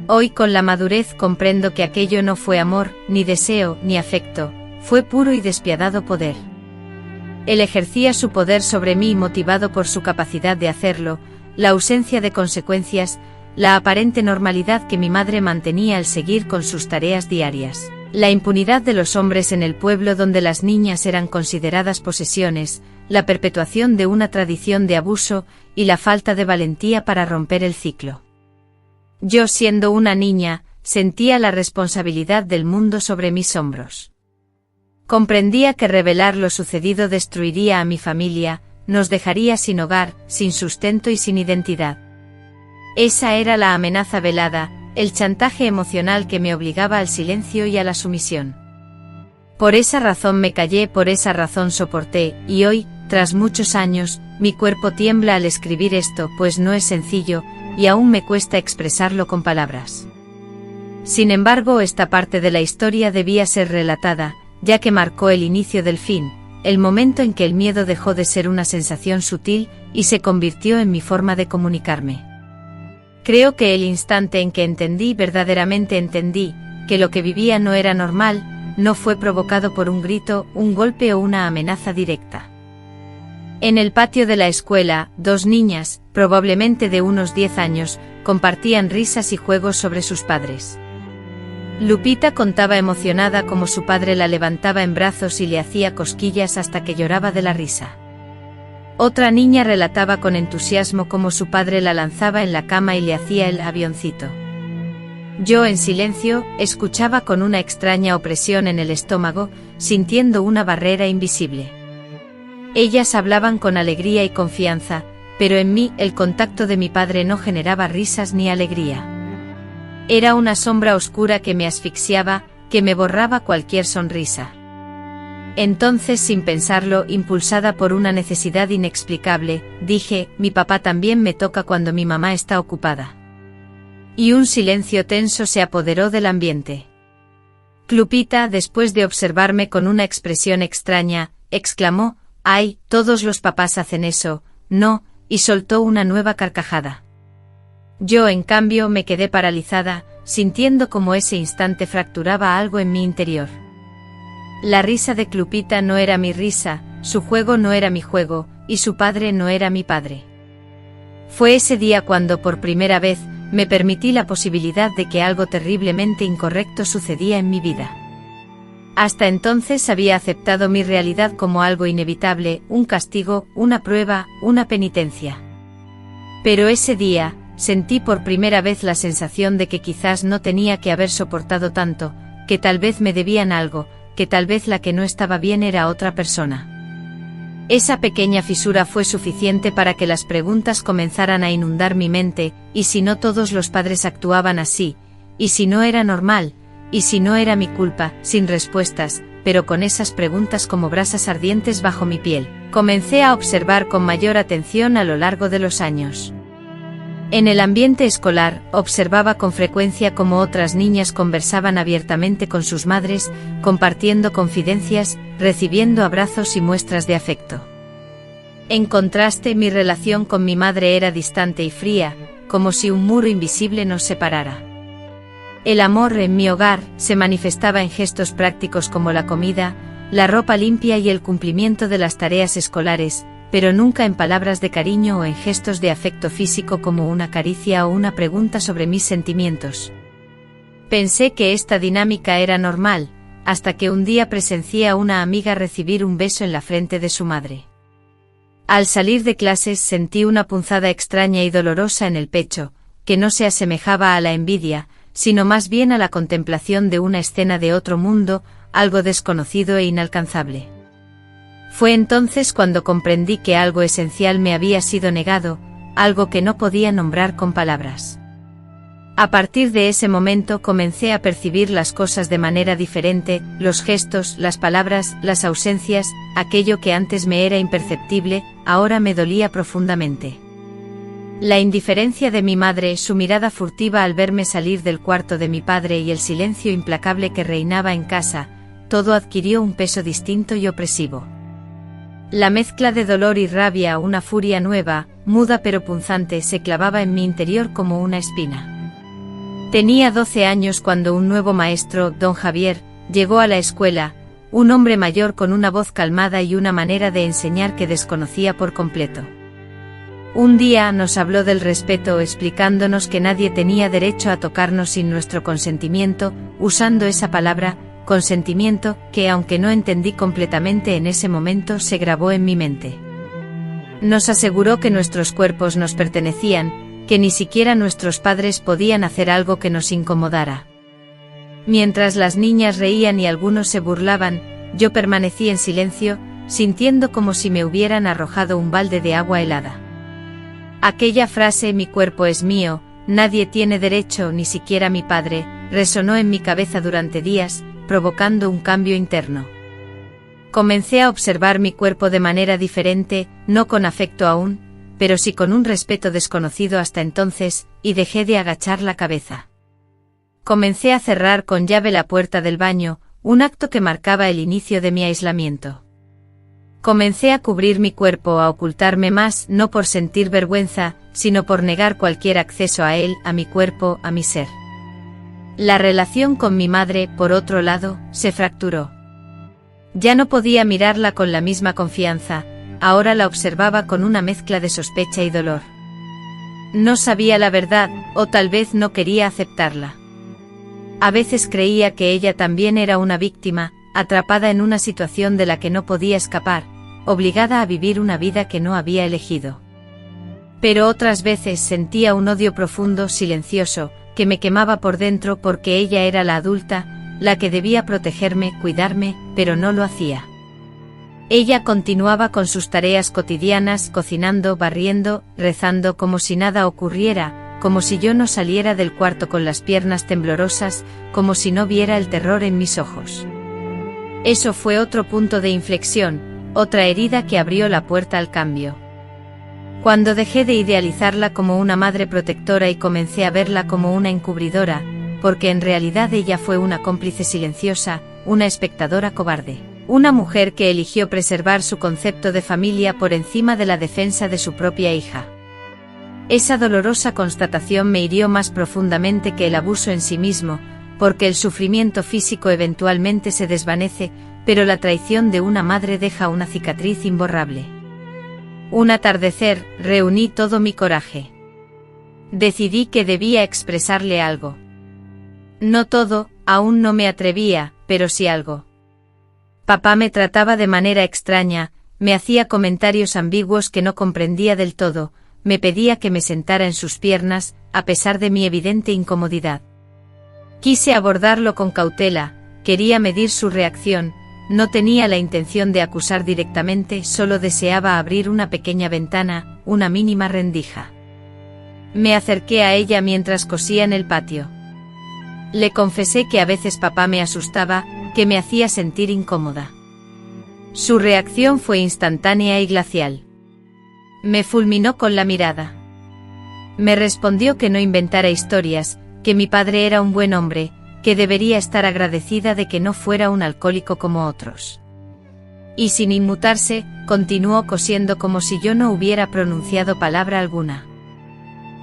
Hoy con la madurez comprendo que aquello no fue amor, ni deseo, ni afecto, fue puro y despiadado poder. Él ejercía su poder sobre mí motivado por su capacidad de hacerlo, la ausencia de consecuencias, la aparente normalidad que mi madre mantenía al seguir con sus tareas diarias, la impunidad de los hombres en el pueblo donde las niñas eran consideradas posesiones, la perpetuación de una tradición de abuso y la falta de valentía para romper el ciclo. Yo, siendo una niña, sentía la responsabilidad del mundo sobre mis hombros. Comprendía que revelar lo sucedido destruiría a mi familia, nos dejaría sin hogar, sin sustento y sin identidad. Esa era la amenaza velada, el chantaje emocional que me obligaba al silencio y a la sumisión. Por esa razón me callé, por esa razón soporté, y hoy, tras muchos años, mi cuerpo tiembla al escribir esto, pues no es sencillo, y aún me cuesta expresarlo con palabras. Sin embargo, esta parte de la historia debía ser relatada, ya que marcó el inicio del fin, el momento en que el miedo dejó de ser una sensación sutil y se convirtió en mi forma de comunicarme. Creo que el instante en que verdaderamente entendí, que lo que vivía no era normal, no fue provocado por un grito, un golpe o una amenaza directa. En el patio de la escuela, dos niñas, probablemente de unos 10 años, compartían risas y juegos sobre sus padres. Lupita contaba emocionada cómo su padre la levantaba en brazos y le hacía cosquillas hasta que lloraba de la risa. Otra niña relataba con entusiasmo cómo su padre la lanzaba en la cama y le hacía el avioncito. Yo, en silencio, escuchaba con una extraña opresión en el estómago, sintiendo una barrera invisible. Ellas hablaban con alegría y confianza, pero en mí el contacto de mi padre no generaba risas ni alegría. Era una sombra oscura que me asfixiaba, que me borraba cualquier sonrisa. Entonces, sin pensarlo, impulsada por una necesidad inexplicable, dije, mi papá también me toca cuando mi mamá está ocupada. Y un silencio tenso se apoderó del ambiente. Lupita, después de observarme con una expresión extraña, exclamó, «¡Ay, todos los papás hacen eso!», «No», y soltó una nueva carcajada. Yo, en cambio, me quedé paralizada, sintiendo como ese instante fracturaba algo en mi interior. La risa de Lupita no era mi risa, su juego no era mi juego, y su padre no era mi padre. Fue ese día cuando por primera vez me permití la posibilidad de que algo terriblemente incorrecto sucedía en mi vida. Hasta entonces había aceptado mi realidad como algo inevitable, un castigo, una prueba, una penitencia. Pero ese día, sentí por primera vez la sensación de que quizás no tenía que haber soportado tanto, que tal vez me debían algo, que tal vez la que no estaba bien era otra persona. Esa pequeña fisura fue suficiente para que las preguntas comenzaran a inundar mi mente, y si no todos los padres actuaban así, y si no era normal, y si no era mi culpa, sin respuestas, pero con esas preguntas como brasas ardientes bajo mi piel, comencé a observar con mayor atención a lo largo de los años. En el ambiente escolar, observaba con frecuencia cómo otras niñas conversaban abiertamente con sus madres, compartiendo confidencias, recibiendo abrazos y muestras de afecto. En contraste, mi relación con mi madre era distante y fría, como si un muro invisible nos separara. El amor en mi hogar se manifestaba en gestos prácticos como la comida, la ropa limpia y el cumplimiento de las tareas escolares, pero nunca en palabras de cariño o en gestos de afecto físico como una caricia o una pregunta sobre mis sentimientos. Pensé que esta dinámica era normal, hasta que un día presencié a una amiga recibir un beso en la frente de su madre. Al salir de clases sentí una punzada extraña y dolorosa en el pecho, que no se asemejaba a la envidia, sino más bien a la contemplación de una escena de otro mundo, algo desconocido e inalcanzable. Fue entonces cuando comprendí que algo esencial me había sido negado, algo que no podía nombrar con palabras. A partir de ese momento comencé a percibir las cosas de manera diferente, los gestos, las palabras, las ausencias, aquello que antes me era imperceptible, ahora me dolía profundamente. La indiferencia de mi madre, su mirada furtiva al verme salir del cuarto de mi padre y el silencio implacable que reinaba en casa, todo adquirió un peso distinto y opresivo. La mezcla de dolor y rabia, una furia nueva, muda pero punzante, se clavaba en mi interior como una espina. Tenía 12 años cuando un nuevo maestro, don Javier, llegó a la escuela, un hombre mayor con una voz calmada y una manera de enseñar que desconocía por completo. Un día nos habló del respeto, explicándonos que nadie tenía derecho a tocarnos sin nuestro consentimiento, usando esa palabra, consentimiento, que aunque no entendí completamente en ese momento, se grabó en mi mente. Nos aseguró que nuestros cuerpos nos pertenecían, que ni siquiera nuestros padres podían hacer algo que nos incomodara. Mientras las niñas reían y algunos se burlaban, yo permanecí en silencio, sintiendo como si me hubieran arrojado un balde de agua helada. Aquella frase, mi cuerpo es mío, nadie tiene derecho, ni siquiera mi padre, resonó en mi cabeza durante días, provocando un cambio interno. Comencé a observar mi cuerpo de manera diferente, no con afecto aún, pero sí con un respeto desconocido hasta entonces, y dejé de agachar la cabeza. Comencé a cerrar con llave la puerta del baño, un acto que marcaba el inicio de mi aislamiento. Comencé a cubrir mi cuerpo, a ocultarme más, no por sentir vergüenza, sino por negar cualquier acceso a él, a mi cuerpo, a mi ser. La relación con mi madre, por otro lado, se fracturó. Ya no podía mirarla con la misma confianza, ahora la observaba con una mezcla de sospecha y dolor. No sabía la verdad, o tal vez no quería aceptarla. A veces creía que ella también era una víctima, atrapada en una situación de la que no podía escapar, obligada a vivir una vida que no había elegido. Pero otras veces sentía un odio profundo, silencioso, que me quemaba por dentro porque ella era la adulta, la que debía protegerme, cuidarme, pero no lo hacía. Ella continuaba con sus tareas cotidianas, cocinando, barriendo, rezando como si nada ocurriera, como si yo no saliera del cuarto con las piernas temblorosas, como si no viera el terror en mis ojos. Eso fue otro punto de inflexión, otra herida que abrió la puerta al cambio. Cuando dejé de idealizarla como una madre protectora y comencé a verla como una encubridora, porque en realidad ella fue una cómplice silenciosa, una espectadora cobarde. Una mujer que eligió preservar su concepto de familia por encima de la defensa de su propia hija. Esa dolorosa constatación me hirió más profundamente que el abuso en sí mismo, porque el sufrimiento físico eventualmente se desvanece, pero la traición de una madre deja una cicatriz imborrable. Un atardecer, reuní todo mi coraje. Decidí que debía expresarle algo. No todo, aún no me atrevía, pero sí algo. Papá me trataba de manera extraña, me hacía comentarios ambiguos que no comprendía del todo, me pedía que me sentara en sus piernas, a pesar de mi evidente incomodidad. Quise abordarlo con cautela, quería medir su reacción, no tenía la intención de acusar directamente, solo deseaba abrir una pequeña ventana, una mínima rendija. Me acerqué a ella mientras cosía en el patio. Le confesé que a veces papá me asustaba, que me hacía sentir incómoda. Su reacción fue instantánea y glacial. Me fulminó con la mirada. Me respondió que no inventara historias, que mi padre era un buen hombre, que debería estar agradecida de que no fuera un alcohólico como otros. Y sin inmutarse, continuó cosiendo como si yo no hubiera pronunciado palabra alguna.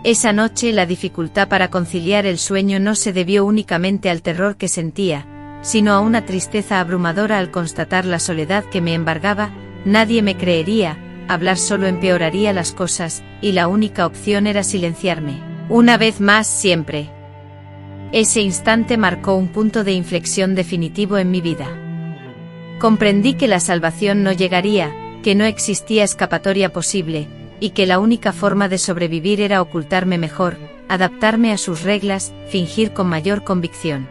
Esa noche la dificultad para conciliar el sueño no se debió únicamente al terror que sentía, sino a una tristeza abrumadora al constatar la soledad que me embargaba. Nadie me creería, hablar solo empeoraría las cosas, y la única opción era silenciarme. Una vez más, siempre. Ese instante marcó un punto de inflexión definitivo en mi vida. Comprendí que la salvación no llegaría, que no existía escapatoria posible, y que la única forma de sobrevivir era ocultarme mejor, adaptarme a sus reglas, fingir con mayor convicción.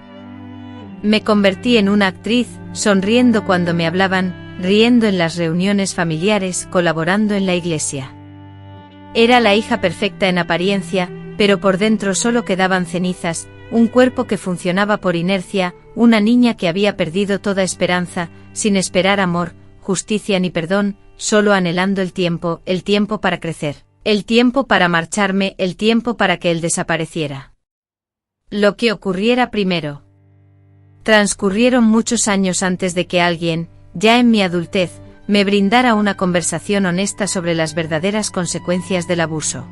Me convertí en una actriz, sonriendo cuando me hablaban, riendo en las reuniones familiares, colaborando en la iglesia. Era la hija perfecta en apariencia, pero por dentro solo quedaban cenizas, un cuerpo que funcionaba por inercia, una niña que había perdido toda esperanza, sin esperar amor, justicia ni perdón, solo anhelando el tiempo para crecer, el tiempo para marcharme, el tiempo para que él desapareciera. Lo que ocurriera primero. Transcurrieron muchos años antes de que alguien, ya en mi adultez, me brindara una conversación honesta sobre las verdaderas consecuencias del abuso.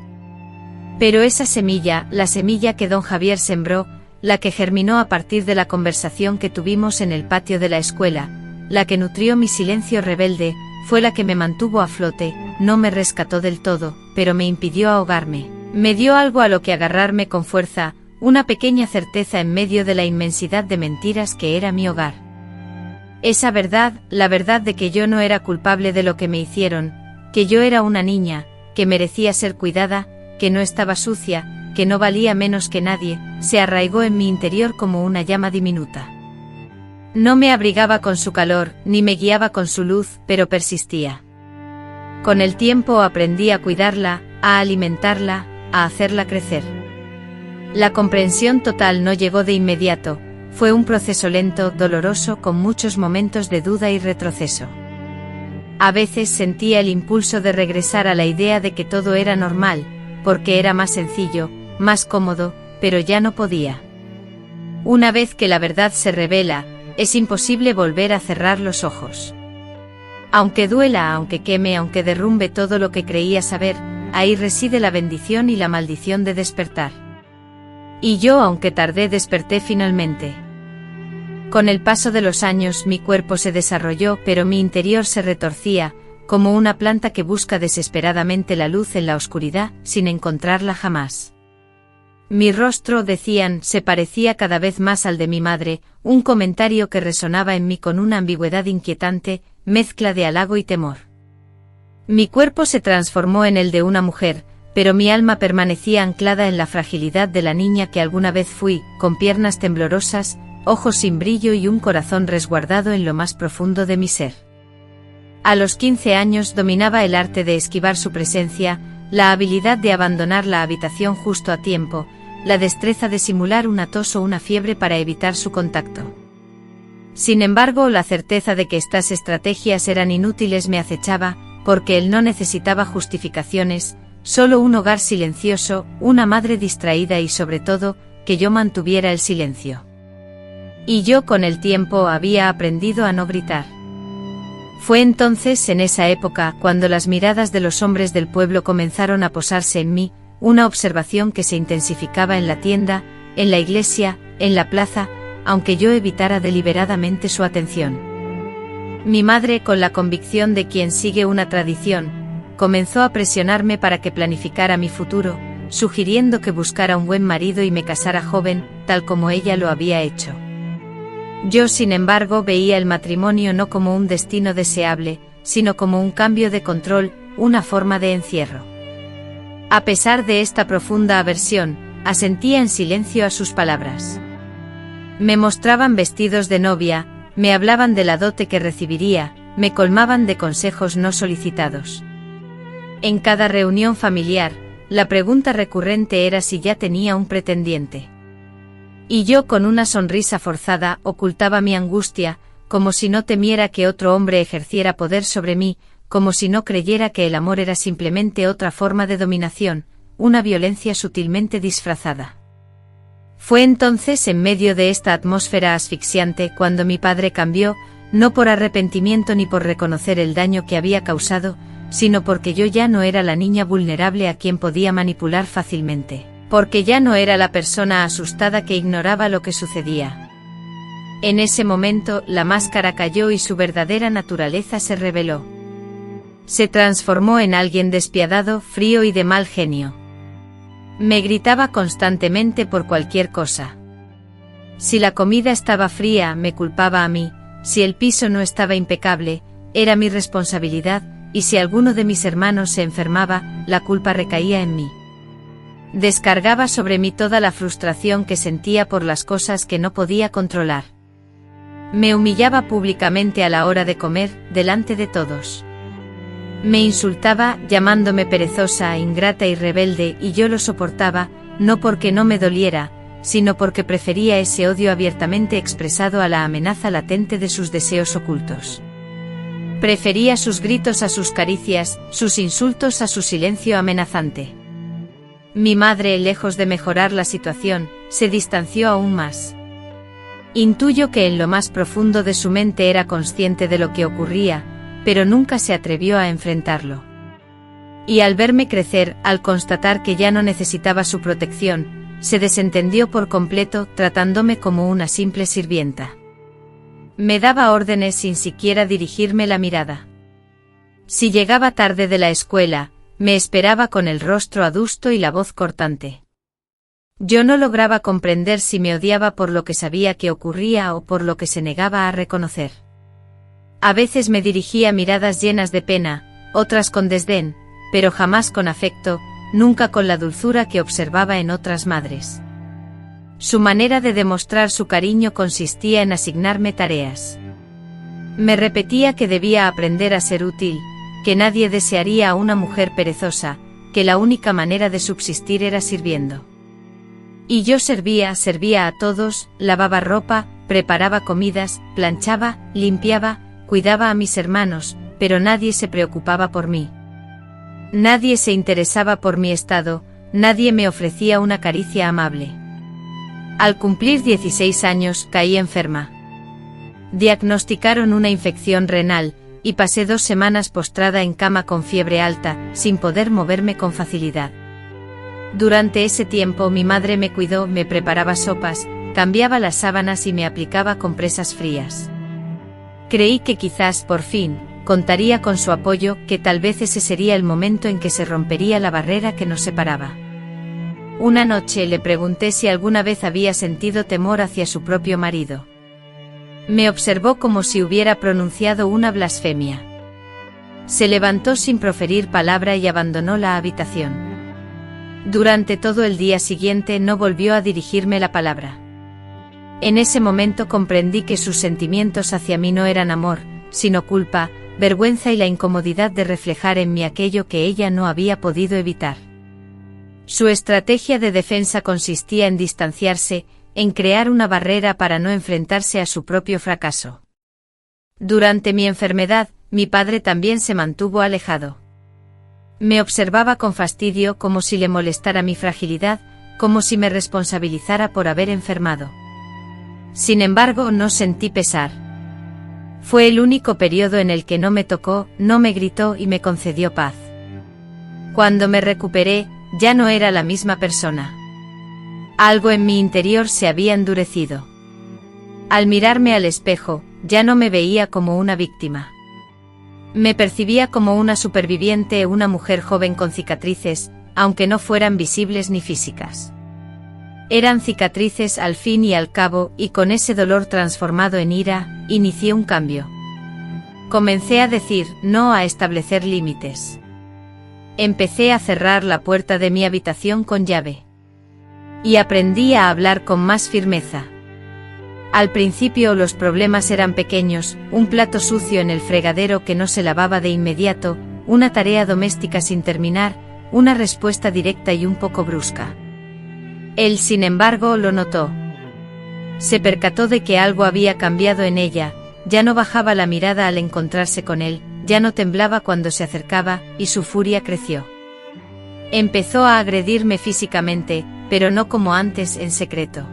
Pero esa semilla, la semilla que don Javier sembró, la que germinó a partir de la conversación que tuvimos en el patio de la escuela, la que nutrió mi silencio rebelde, fue la que me mantuvo a flote, no me rescató del todo, pero me impidió ahogarme. Me dio algo a lo que agarrarme con fuerza, una pequeña certeza en medio de la inmensidad de mentiras que era mi hogar. Esa verdad, la verdad de que yo no era culpable de lo que me hicieron, que yo era una niña, que merecía ser cuidada, que no estaba sucia, que no valía menos que nadie, se arraigó en mi interior como una llama diminuta. No me abrigaba con su calor, ni me guiaba con su luz, pero persistía. Con el tiempo aprendí a cuidarla, a alimentarla, a hacerla crecer. La comprensión total no llegó de inmediato, fue un proceso lento, doloroso, con muchos momentos de duda y retroceso. A veces sentía el impulso de regresar a la idea de que todo era normal, porque era más sencillo, más cómodo, pero ya no podía. Una vez que la verdad se revela, es imposible volver a cerrar los ojos. Aunque duela, aunque queme, aunque derrumbe todo lo que creía saber, ahí reside la bendición y la maldición de despertar. Y yo, aunque tardé, desperté finalmente. Con el paso de los años mi cuerpo se desarrolló, pero mi interior se retorcía, como una planta que busca desesperadamente la luz en la oscuridad, sin encontrarla jamás. Mi rostro, decían, se parecía cada vez más al de mi madre, un comentario que resonaba en mí con una ambigüedad inquietante, mezcla de halago y temor. Mi cuerpo se transformó en el de una mujer, pero mi alma permanecía anclada en la fragilidad de la niña que alguna vez fui, con piernas temblorosas, ojos sin brillo y un corazón resguardado en lo más profundo de mi ser. A los 15 años dominaba el arte de esquivar su presencia, la habilidad de abandonar la habitación justo a tiempo, la destreza de simular una tos o una fiebre para evitar su contacto. Sin embargo, la certeza de que estas estrategias eran inútiles me acechaba, porque él no necesitaba justificaciones, solo un hogar silencioso, una madre distraída y sobre todo, que yo mantuviera el silencio. Y yo con el tiempo había aprendido a no gritar. Fue entonces, en esa época, cuando las miradas de los hombres del pueblo comenzaron a posarse en mí, una observación que se intensificaba en la tienda, en la iglesia, en la plaza, aunque yo evitara deliberadamente su atención. Mi madre, con la convicción de quien sigue una tradición, comenzó a presionarme para que planificara mi futuro, sugiriendo que buscara un buen marido y me casara joven, tal como ella lo había hecho. Yo, sin embargo, veía el matrimonio no como un destino deseable, sino como un cambio de control, una forma de encierro. A pesar de esta profunda aversión, asentía en silencio a sus palabras. Me mostraban vestidos de novia, me hablaban de la dote que recibiría, me colmaban de consejos no solicitados. En cada reunión familiar, la pregunta recurrente era si ya tenía un pretendiente. Y yo, con una sonrisa forzada, ocultaba mi angustia, como si no temiera que otro hombre ejerciera poder sobre mí, como si no creyera que el amor era simplemente otra forma de dominación, una violencia sutilmente disfrazada. Fue entonces, en medio de esta atmósfera asfixiante, cuando mi padre cambió, no por arrepentimiento ni por reconocer el daño que había causado, sino porque yo ya no era la niña vulnerable a quien podía manipular fácilmente. Porque ya no era la persona asustada que ignoraba lo que sucedía. En ese momento, la máscara cayó y su verdadera naturaleza se reveló. Se transformó en alguien despiadado, frío y de mal genio. Me gritaba constantemente por cualquier cosa. Si la comida estaba fría, me culpaba a mí, si el piso no estaba impecable, era mi responsabilidad, y si alguno de mis hermanos se enfermaba, la culpa recaía en mí. Descargaba sobre mí toda la frustración que sentía por las cosas que no podía controlar. Me humillaba públicamente a la hora de comer, delante de todos. Me insultaba, llamándome perezosa, ingrata y rebelde, y yo lo soportaba, no porque no me doliera, sino porque prefería ese odio abiertamente expresado a la amenaza latente de sus deseos ocultos. Prefería sus gritos a sus caricias, sus insultos a su silencio amenazante. Mi madre, lejos de mejorar la situación, se distanció aún más. Intuyo que en lo más profundo de su mente era consciente de lo que ocurría, pero nunca se atrevió a enfrentarlo. Y al verme crecer, al constatar que ya no necesitaba su protección, se desentendió por completo, tratándome como una simple sirvienta. Me daba órdenes sin siquiera dirigirme la mirada. Si llegaba tarde de la escuela, me esperaba con el rostro adusto y la voz cortante. Yo no lograba comprender si me odiaba por lo que sabía que ocurría o por lo que se negaba a reconocer. A veces me dirigía miradas llenas de pena, otras con desdén, pero jamás con afecto, nunca con la dulzura que observaba en otras madres. Su manera de demostrar su cariño consistía en asignarme tareas. Me repetía que debía aprender a ser útil, que nadie desearía a una mujer perezosa, que la única manera de subsistir era sirviendo. Y yo servía a todos, lavaba ropa, preparaba comidas, planchaba, limpiaba, cuidaba a mis hermanos, pero nadie se preocupaba por mí. Nadie se interesaba por mi estado, nadie me ofrecía una caricia amable. Al cumplir 16 años, caí enferma. Diagnosticaron una infección renal, y pasé 2 semanas postrada en cama con fiebre alta, sin poder moverme con facilidad. Durante ese tiempo mi madre me cuidó, me preparaba sopas, cambiaba las sábanas y me aplicaba compresas frías. Creí que quizás, por fin, contaría con su apoyo, que tal vez ese sería el momento en que se rompería la barrera que nos separaba. Una noche le pregunté si alguna vez había sentido temor hacia su propio marido. Me observó como si hubiera pronunciado una blasfemia. Se levantó sin proferir palabra y abandonó la habitación. Durante todo el día siguiente no volvió a dirigirme la palabra. En ese momento comprendí que sus sentimientos hacia mí no eran amor, sino culpa, vergüenza y la incomodidad de reflejar en mí aquello que ella no había podido evitar. Su estrategia de defensa consistía en distanciarse, en crear una barrera para no enfrentarse a su propio fracaso. Durante mi enfermedad, mi padre también se mantuvo alejado. Me observaba con fastidio, como si le molestara mi fragilidad, como si me responsabilizara por haber enfermado. Sin embargo, no sentí pesar. Fue el único periodo en el que no me tocó, no me gritó y me concedió paz. Cuando me recuperé, ya no era la misma persona. Algo en mi interior se había endurecido. Al mirarme al espejo, ya no me veía como una víctima. Me percibía como una superviviente, una mujer joven con cicatrices, aunque no fueran visibles ni físicas. Eran cicatrices al fin y al cabo, y con ese dolor transformado en ira, inicié un cambio. Comencé a decir no, a establecer límites. Empecé a cerrar la puerta de mi habitación con llave. Y aprendí a hablar con más firmeza. Al principio los problemas eran pequeños, un plato sucio en el fregadero que no se lavaba de inmediato, una tarea doméstica sin terminar, una respuesta directa y un poco brusca. Él, sin embargo, lo notó. Se percató de que algo había cambiado en ella, ya no bajaba la mirada al encontrarse con él, ya no temblaba cuando se acercaba, y su furia creció. Empezó a agredirme físicamente, pero no como antes, en secreto.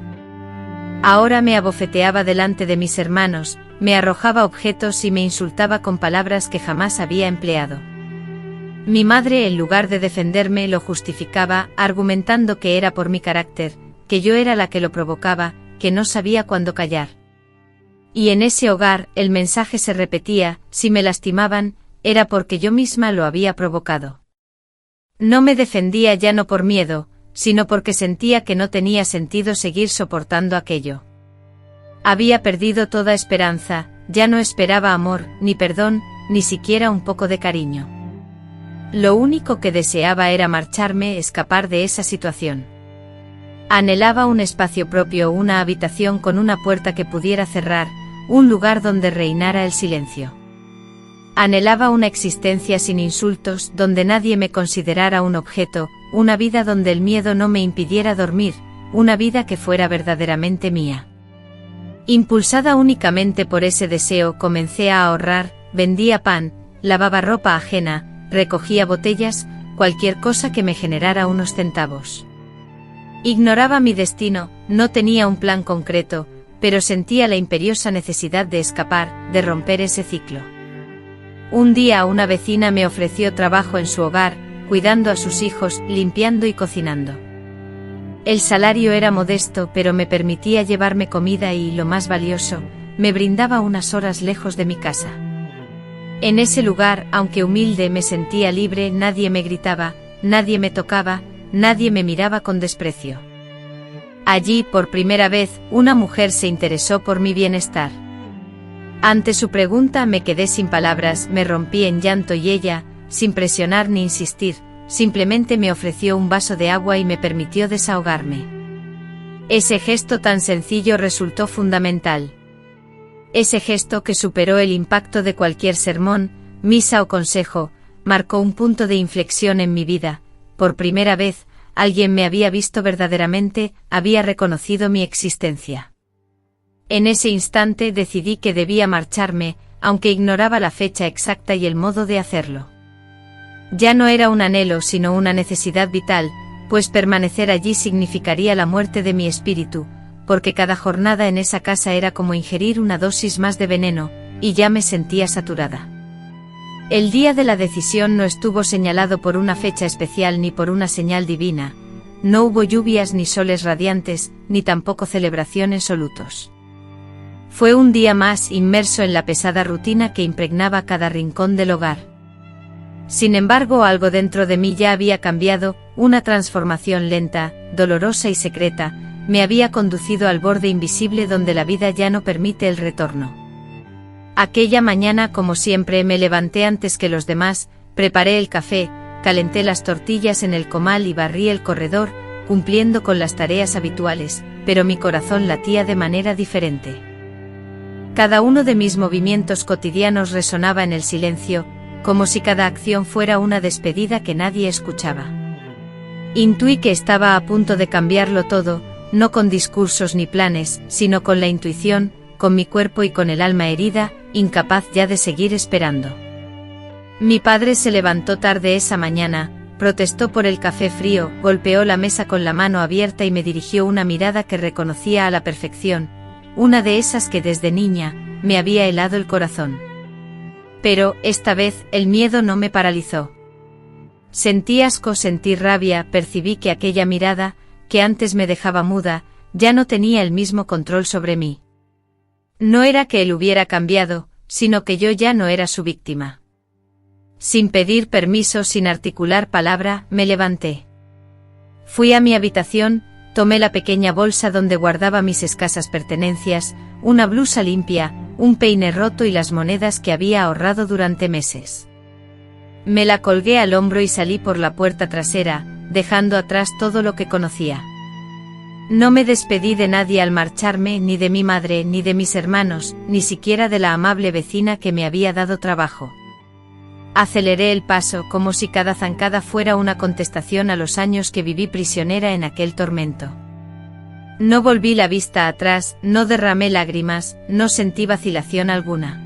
Ahora me abofeteaba delante de mis hermanos, me arrojaba objetos y me insultaba con palabras que jamás había empleado. Mi madre, en lugar de defenderme, lo justificaba, argumentando que era por mi carácter, que yo era la que lo provocaba, que no sabía cuándo callar. Y en ese hogar, el mensaje se repetía: si me lastimaban, era porque yo misma lo había provocado. No me defendía ya no por miedo, sino porque sentía que no tenía sentido seguir soportando aquello. Había perdido toda esperanza, ya no esperaba amor, ni perdón, ni siquiera un poco de cariño. Lo único que deseaba era marcharme, escapar de esa situación. Anhelaba un espacio propio, una habitación con una puerta que pudiera cerrar, un lugar donde reinara el silencio. Anhelaba una existencia sin insultos, donde nadie me considerara un objeto, una vida donde el miedo no me impidiera dormir, una vida que fuera verdaderamente mía. Impulsada únicamente por ese deseo, comencé a ahorrar, vendía pan, lavaba ropa ajena, recogía botellas, cualquier cosa que me generara unos centavos. Ignoraba mi destino, no tenía un plan concreto, pero sentía la imperiosa necesidad de escapar, de romper ese ciclo. Un día una vecina me ofreció trabajo en su hogar, cuidando a sus hijos, limpiando y cocinando. El salario era modesto, pero me permitía llevarme comida y, lo más valioso, me brindaba unas horas lejos de mi casa. En ese lugar, aunque humilde, me sentía libre, nadie me gritaba, nadie me tocaba, nadie me miraba con desprecio. Allí, por primera vez, una mujer se interesó por mi bienestar. Ante su pregunta me quedé sin palabras, me rompí en llanto y ella, sin presionar ni insistir, simplemente me ofreció un vaso de agua y me permitió desahogarme. Ese gesto tan sencillo resultó fundamental. Ese gesto, que superó el impacto de cualquier sermón, misa o consejo, marcó un punto de inflexión en mi vida. Por primera vez, alguien me había visto verdaderamente, había reconocido mi existencia. En ese instante decidí que debía marcharme, aunque ignoraba la fecha exacta y el modo de hacerlo. Ya no era un anhelo sino una necesidad vital, pues permanecer allí significaría la muerte de mi espíritu, porque cada jornada en esa casa era como ingerir una dosis más de veneno, y ya me sentía saturada. El día de la decisión no estuvo señalado por una fecha especial ni por una señal divina, no hubo lluvias ni soles radiantes, ni tampoco celebraciones o lutos. Fue un día más inmerso en la pesada rutina que impregnaba cada rincón del hogar. Sin embargo, algo dentro de mí ya había cambiado, una transformación lenta, dolorosa y secreta, me había conducido al borde invisible donde la vida ya no permite el retorno. Aquella mañana, como siempre, me levanté antes que los demás, preparé el café, calenté las tortillas en el comal y barrí el corredor, cumpliendo con las tareas habituales, pero mi corazón latía de manera diferente. Cada uno de mis movimientos cotidianos resonaba en el silencio, como si cada acción fuera una despedida que nadie escuchaba. Intuí que estaba a punto de cambiarlo todo, no con discursos ni planes, sino con la intuición, con mi cuerpo y con el alma herida, incapaz ya de seguir esperando. Mi padre se levantó tarde esa mañana, protestó por el café frío, golpeó la mesa con la mano abierta y me dirigió una mirada que reconocía a la perfección, una de esas que desde niña me había helado el corazón. Pero, esta vez, el miedo no me paralizó. Sentí asco, sentí rabia, percibí que aquella mirada, que antes me dejaba muda, ya no tenía el mismo control sobre mí. No era que él hubiera cambiado, sino que yo ya no era su víctima. Sin pedir permiso, sin articular palabra, me levanté. Fui a mi habitación, tomé la pequeña bolsa donde guardaba mis escasas pertenencias, una blusa limpia, un peine roto y las monedas que había ahorrado durante meses. Me la colgué al hombro y salí por la puerta trasera, dejando atrás todo lo que conocía. No me despedí de nadie al marcharme, ni de mi madre, ni de mis hermanos, ni siquiera de la amable vecina que me había dado trabajo. Aceleré el paso, como si cada zancada fuera una contestación a los años que viví prisionera en aquel tormento. No volví la vista atrás, no derramé lágrimas, no sentí vacilación alguna.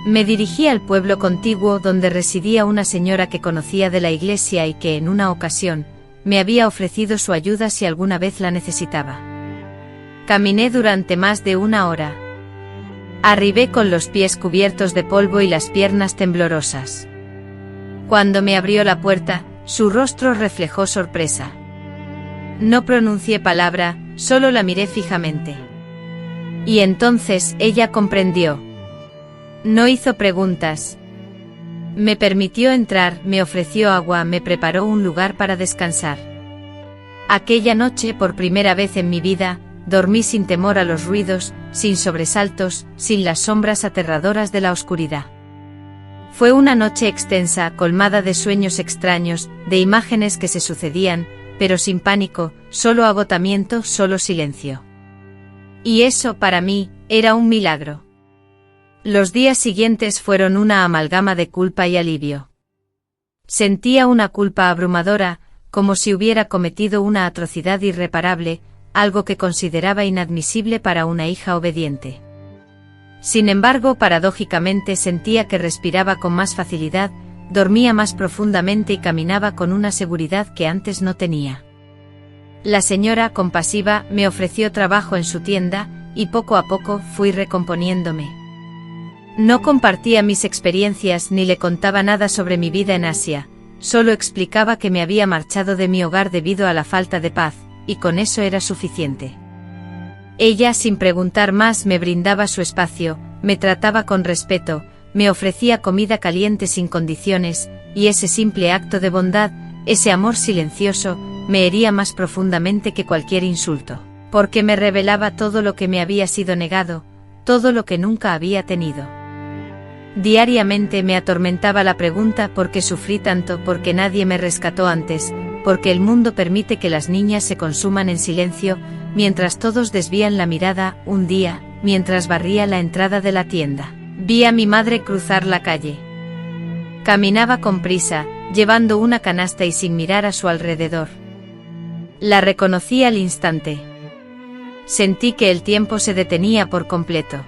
Me dirigí al pueblo contiguo donde residía una señora que conocía de la iglesia y que en una ocasión me había ofrecido su ayuda si alguna vez la necesitaba. Caminé durante más de una hora. Arribé con los pies cubiertos de polvo y las piernas temblorosas. Cuando me abrió la puerta, su rostro reflejó sorpresa. No pronuncié palabra, solo la miré fijamente. Y entonces ella comprendió. No hizo preguntas. Me permitió entrar, me ofreció agua, me preparó un lugar para descansar. Aquella noche, por primera vez en mi vida, dormí sin temor a los ruidos, sin sobresaltos, sin las sombras aterradoras de la oscuridad. Fue una noche extensa, colmada de sueños extraños, de imágenes que se sucedían, pero sin pánico, solo agotamiento, solo silencio. Y eso, para mí, era un milagro. Los días siguientes fueron una amalgama de culpa y alivio. Sentía una culpa abrumadora, como si hubiera cometido una atrocidad irreparable, algo que consideraba inadmisible para una hija obediente. Sin embargo, paradójicamente sentía que respiraba con más facilidad, dormía más profundamente y caminaba con una seguridad que antes no tenía. La señora, compasiva, me ofreció trabajo en su tienda, y poco a poco fui recomponiéndome. No compartía mis experiencias ni le contaba nada sobre mi vida en Asia, solo explicaba que me había marchado de mi hogar debido a la falta de paz, y con eso era suficiente. Ella, sin preguntar más, me brindaba su espacio, me trataba con respeto, me ofrecía comida caliente sin condiciones, y ese simple acto de bondad, ese amor silencioso, me hería más profundamente que cualquier insulto, porque me revelaba todo lo que me había sido negado, todo lo que nunca había tenido. Diariamente me atormentaba la pregunta por qué sufrí tanto, porque nadie me rescató antes, porque el mundo permite que las niñas se consuman en silencio, mientras todos desvían la mirada. Un día, mientras barría la entrada de la tienda, vi a mi madre cruzar la calle. Caminaba con prisa, llevando una canasta y sin mirar a su alrededor. La reconocí al instante. Sentí que el tiempo se detenía por completo.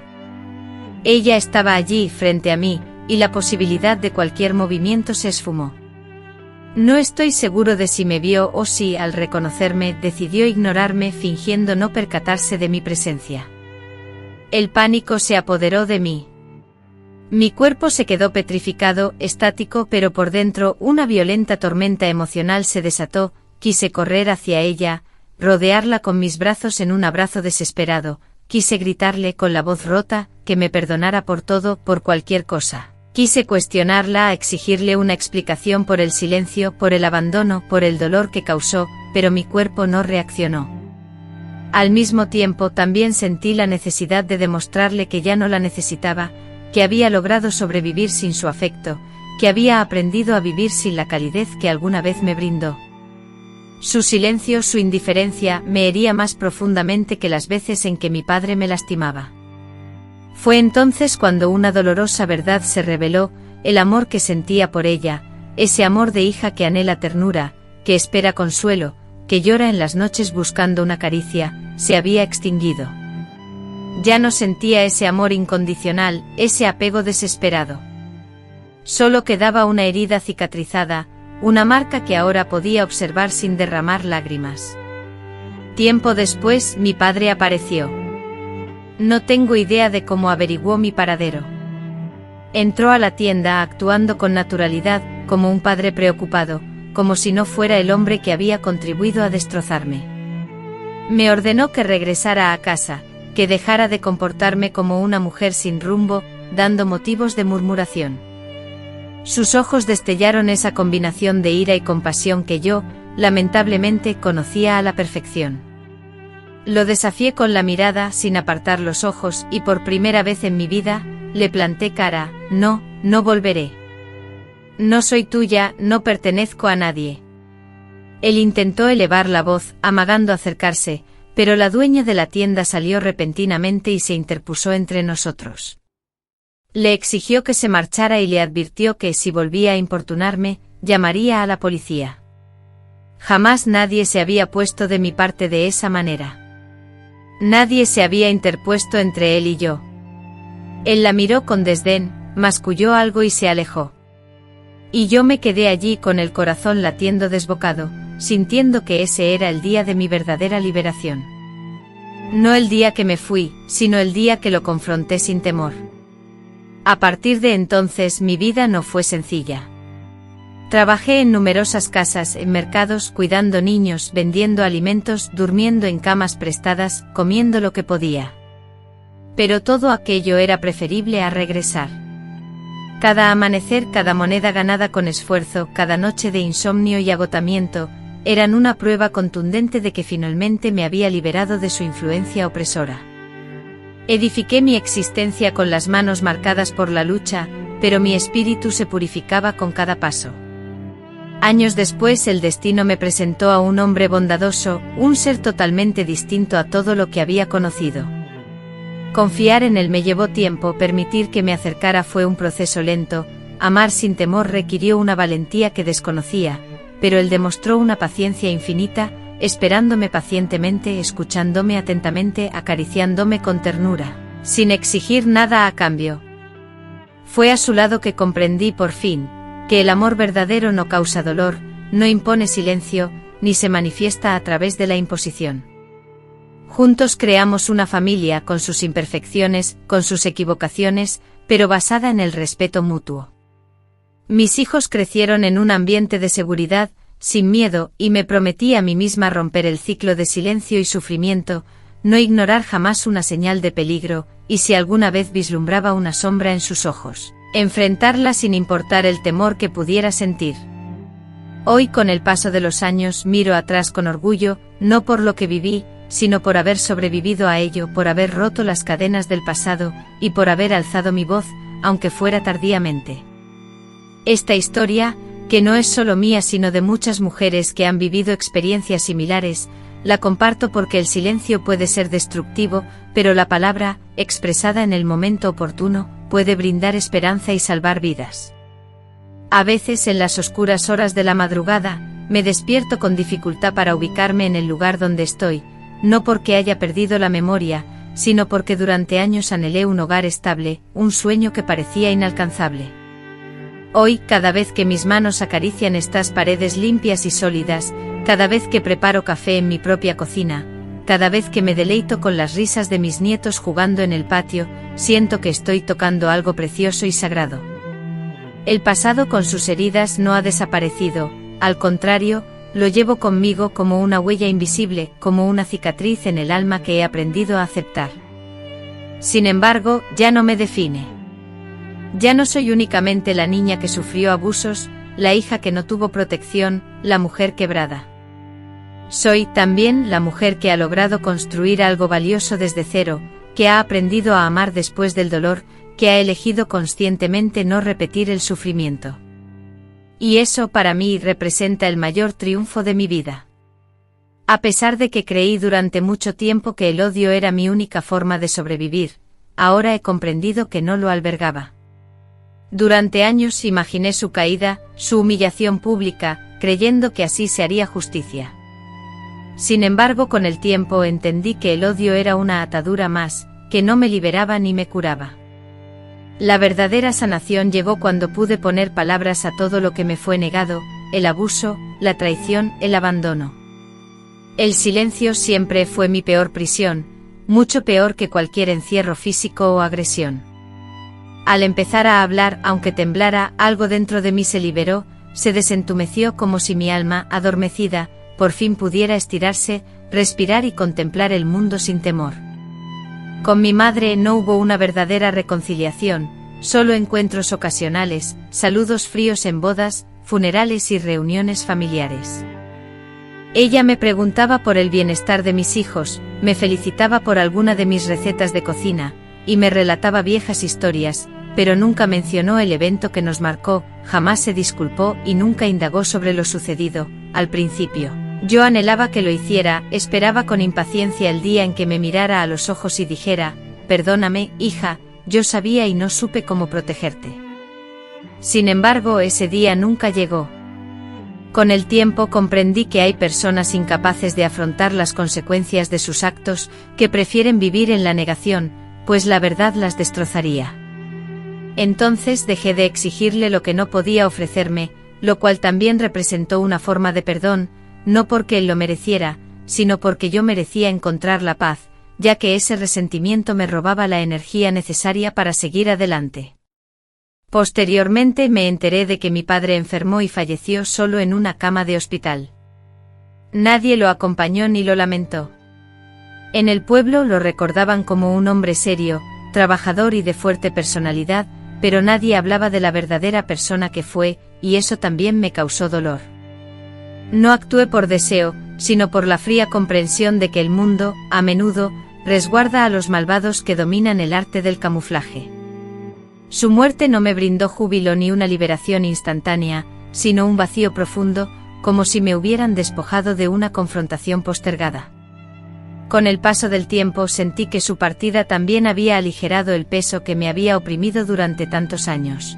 Ella estaba allí, frente a mí, y la posibilidad de cualquier movimiento se esfumó. No estoy seguro de si me vio o si, al reconocerme, decidió ignorarme, fingiendo no percatarse de mi presencia. El pánico se apoderó de mí. Mi cuerpo se quedó petrificado, estático, pero por dentro una violenta tormenta emocional se desató. Quise correr hacia ella, rodearla con mis brazos en un abrazo desesperado. Quise gritarle con la voz rota, que me perdonara por todo, por cualquier cosa. Quise cuestionarla, exigirle una explicación por el silencio, por el abandono, por el dolor que causó, pero mi cuerpo no reaccionó. Al mismo tiempo también sentí la necesidad de demostrarle que ya no la necesitaba, que había logrado sobrevivir sin su afecto, que había aprendido a vivir sin la calidez que alguna vez me brindó. Su silencio, su indiferencia, me hería más profundamente que las veces en que mi padre me lastimaba. Fue entonces cuando una dolorosa verdad se reveló, el amor que sentía por ella, ese amor de hija que anhela ternura, que espera consuelo, que llora en las noches buscando una caricia, se había extinguido. Ya no sentía ese amor incondicional, ese apego desesperado. Solo quedaba una herida cicatrizada, una marca que ahora podía observar sin derramar lágrimas. Tiempo después, mi padre apareció. No tengo idea de cómo averiguó mi paradero. Entró a la tienda actuando con naturalidad, como un padre preocupado, como si no fuera el hombre que había contribuido a destrozarme. Me ordenó que regresara a casa, que dejara de comportarme como una mujer sin rumbo, dando motivos de murmuración. Sus ojos destellaron esa combinación de ira y compasión que yo, lamentablemente, conocía a la perfección. Lo desafié con la mirada, sin apartar los ojos, y por primera vez en mi vida, le planté cara. No, no volveré. No soy tuya, no pertenezco a nadie. Él intentó elevar la voz, amagando acercarse, pero la dueña de la tienda salió repentinamente y se interpuso entre nosotros. Le exigió que se marchara y le advirtió que, si volvía a importunarme, llamaría a la policía. Jamás nadie se había puesto de mi parte de esa manera. Nadie se había interpuesto entre él y yo. Él la miró con desdén, masculló algo y se alejó. Y yo me quedé allí con el corazón latiendo desbocado, sintiendo que ese era el día de mi verdadera liberación. No el día que me fui, sino el día que lo confronté sin temor. A partir de entonces mi vida no fue sencilla. Trabajé en numerosas casas, en mercados, cuidando niños, vendiendo alimentos, durmiendo en camas prestadas, comiendo lo que podía. Pero todo aquello era preferible a regresar. Cada amanecer, cada moneda ganada con esfuerzo, cada noche de insomnio y agotamiento, eran una prueba contundente de que finalmente me había liberado de su influencia opresora. Edifiqué mi existencia con las manos marcadas por la lucha, pero mi espíritu se purificaba con cada paso. Años después el destino me presentó a un hombre bondadoso, un ser totalmente distinto a todo lo que había conocido. Confiar en él me llevó tiempo, permitir que me acercara fue un proceso lento, amar sin temor requirió una valentía que desconocía, pero él demostró una paciencia infinita, esperándome pacientemente, escuchándome atentamente, acariciándome con ternura, sin exigir nada a cambio. Fue a su lado que comprendí por fin, que el amor verdadero no causa dolor, no impone silencio, ni se manifiesta a través de la imposición. Juntos creamos una familia con sus imperfecciones, con sus equivocaciones, pero basada en el respeto mutuo. Mis hijos crecieron en un ambiente de seguridad, sin miedo, y me prometí a mí misma romper el ciclo de silencio y sufrimiento, no ignorar jamás una señal de peligro, y si alguna vez vislumbraba una sombra en sus ojos, enfrentarla sin importar el temor que pudiera sentir. Hoy, con el paso de los años, miro atrás con orgullo, no por lo que viví, sino por haber sobrevivido a ello, por haber roto las cadenas del pasado, y por haber alzado mi voz, aunque fuera tardíamente. Esta historia, que no es solo mía sino de muchas mujeres que han vivido experiencias similares, la comparto porque el silencio puede ser destructivo, pero la palabra, expresada en el momento oportuno, puede brindar esperanza y salvar vidas. A veces en las oscuras horas de la madrugada, me despierto con dificultad para ubicarme en el lugar donde estoy, no porque haya perdido la memoria, sino porque durante años anhelé un hogar estable, un sueño que parecía inalcanzable. Hoy, cada vez que mis manos acarician estas paredes limpias y sólidas, cada vez que preparo café en mi propia cocina, cada vez que me deleito con las risas de mis nietos jugando en el patio, siento que estoy tocando algo precioso y sagrado. El pasado con sus heridas no ha desaparecido, al contrario, lo llevo conmigo como una huella invisible, como una cicatriz en el alma que he aprendido a aceptar. Sin embargo, ya no me define. Ya no soy únicamente la niña que sufrió abusos, la hija que no tuvo protección, la mujer quebrada. Soy también la mujer que ha logrado construir algo valioso desde cero, que ha aprendido a amar después del dolor, que ha elegido conscientemente no repetir el sufrimiento. Y eso para mí representa el mayor triunfo de mi vida. A pesar de que creí durante mucho tiempo que el odio era mi única forma de sobrevivir, ahora he comprendido que no lo albergaba. Durante años imaginé su caída, su humillación pública, creyendo que así se haría justicia. Sin embargo, con el tiempo entendí que el odio era una atadura más, que no me liberaba ni me curaba. La verdadera sanación llegó cuando pude poner palabras a todo lo que me fue negado, el abuso, la traición, el abandono. El silencio siempre fue mi peor prisión, mucho peor que cualquier encierro físico o agresión. Al empezar a hablar, aunque temblara, algo dentro de mí se liberó, se desentumeció como si mi alma, adormecida, por fin pudiera estirarse, respirar y contemplar el mundo sin temor. Con mi madre no hubo una verdadera reconciliación, solo encuentros ocasionales, saludos fríos en bodas, funerales y reuniones familiares. Ella me preguntaba por el bienestar de mis hijos, me felicitaba por alguna de mis recetas de cocina, y me relataba viejas historias, pero nunca mencionó el evento que nos marcó, jamás se disculpó y nunca indagó sobre lo sucedido, al principio. Yo anhelaba que lo hiciera, esperaba con impaciencia el día en que me mirara a los ojos y dijera, perdóname, hija, yo sabía y no supe cómo protegerte. Sin embargo, ese día nunca llegó. Con el tiempo comprendí que hay personas incapaces de afrontar las consecuencias de sus actos, que prefieren vivir en la negación, pues la verdad las destrozaría. Entonces dejé de exigirle lo que no podía ofrecerme, lo cual también representó una forma de perdón, no porque él lo mereciera, sino porque yo merecía encontrar la paz, ya que ese resentimiento me robaba la energía necesaria para seguir adelante. Posteriormente me enteré de que mi padre enfermó y falleció solo en una cama de hospital. Nadie lo acompañó ni lo lamentó. En el pueblo lo recordaban como un hombre serio, trabajador y de fuerte personalidad, pero nadie hablaba de la verdadera persona que fue, y eso también me causó dolor. No actué por deseo, sino por la fría comprensión de que el mundo, a menudo, resguarda a los malvados que dominan el arte del camuflaje. Su muerte no me brindó júbilo ni una liberación instantánea, sino un vacío profundo, como si me hubieran despojado de una confrontación postergada. Con el paso del tiempo sentí que su partida también había aligerado el peso que me había oprimido durante tantos años.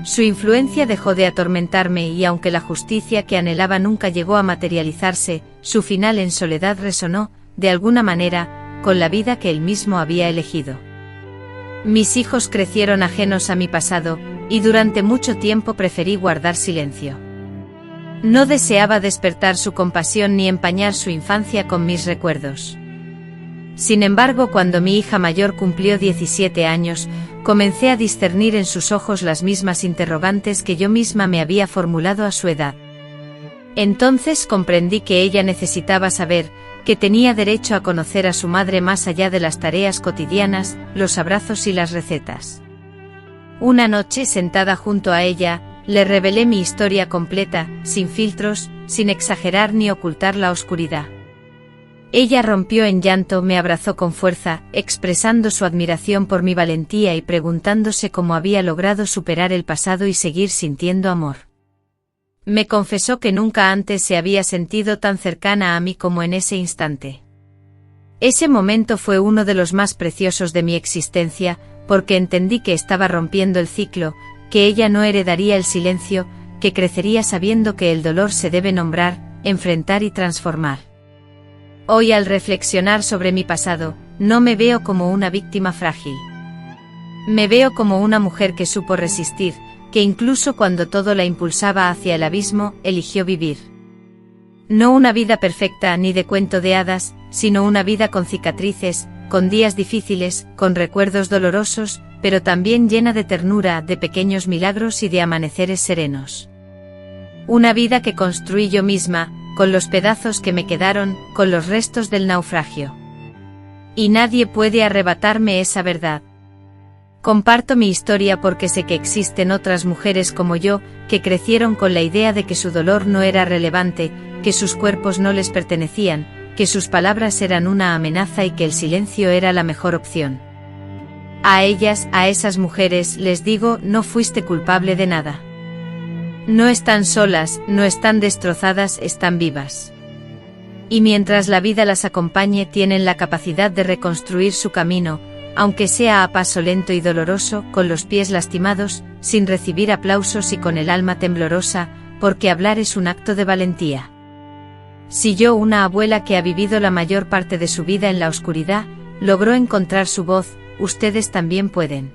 Su influencia dejó de atormentarme y aunque la justicia que anhelaba nunca llegó a materializarse, su final en soledad resonó, de alguna manera, con la vida que él mismo había elegido. Mis hijos crecieron ajenos a mi pasado, y durante mucho tiempo preferí guardar silencio. No deseaba despertar su compasión ni empañar su infancia con mis recuerdos. Sin embargo, cuando mi hija mayor cumplió 17 años, comencé a discernir en sus ojos las mismas interrogantes que yo misma me había formulado a su edad. Entonces comprendí que ella necesitaba saber, que tenía derecho a conocer a su madre más allá de las tareas cotidianas, los abrazos y las recetas. Una noche, sentada junto a ella, le revelé mi historia completa, sin filtros, sin exagerar ni ocultar la oscuridad. Ella rompió en llanto, me abrazó con fuerza, expresando su admiración por mi valentía y preguntándose cómo había logrado superar el pasado y seguir sintiendo amor. Me confesó que nunca antes se había sentido tan cercana a mí como en ese instante. Ese momento fue uno de los más preciosos de mi existencia, porque entendí que estaba rompiendo el ciclo, que ella no heredaría el silencio, que crecería sabiendo que el dolor se debe nombrar, enfrentar y transformar. Hoy, al reflexionar sobre mi pasado, no me veo como una víctima frágil. Me veo como una mujer que supo resistir, que incluso cuando todo la impulsaba hacia el abismo, eligió vivir. No una vida perfecta ni de cuento de hadas, sino una vida con cicatrices, con días difíciles, con recuerdos dolorosos, pero también llena de ternura, de pequeños milagros y de amaneceres serenos. Una vida que construí yo misma, con los pedazos que me quedaron, con los restos del naufragio. Y nadie puede arrebatarme esa verdad. Comparto mi historia porque sé que existen otras mujeres como yo, que crecieron con la idea de que su dolor no era relevante, que sus cuerpos no les pertenecían, que sus palabras eran una amenaza y que el silencio era la mejor opción. A ellas, a esas mujeres, les digo, no fuiste culpable de nada. No están solas, no están destrozadas, están vivas. Y mientras la vida las acompañe, tienen la capacidad de reconstruir su camino, aunque sea a paso lento y doloroso, con los pies lastimados, sin recibir aplausos y con el alma temblorosa, porque hablar es un acto de valentía. Si yo, una abuela que ha vivido la mayor parte de su vida en la oscuridad, logró encontrar su voz, ustedes también pueden.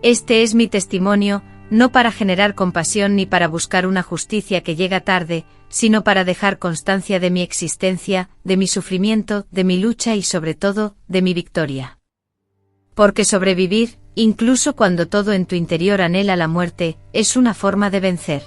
Este es mi testimonio, no para generar compasión ni para buscar una justicia que llega tarde, sino para dejar constancia de mi existencia, de mi sufrimiento, de mi lucha y sobre todo, de mi victoria. Porque sobrevivir, incluso cuando todo en tu interior anhela la muerte, es una forma de vencer.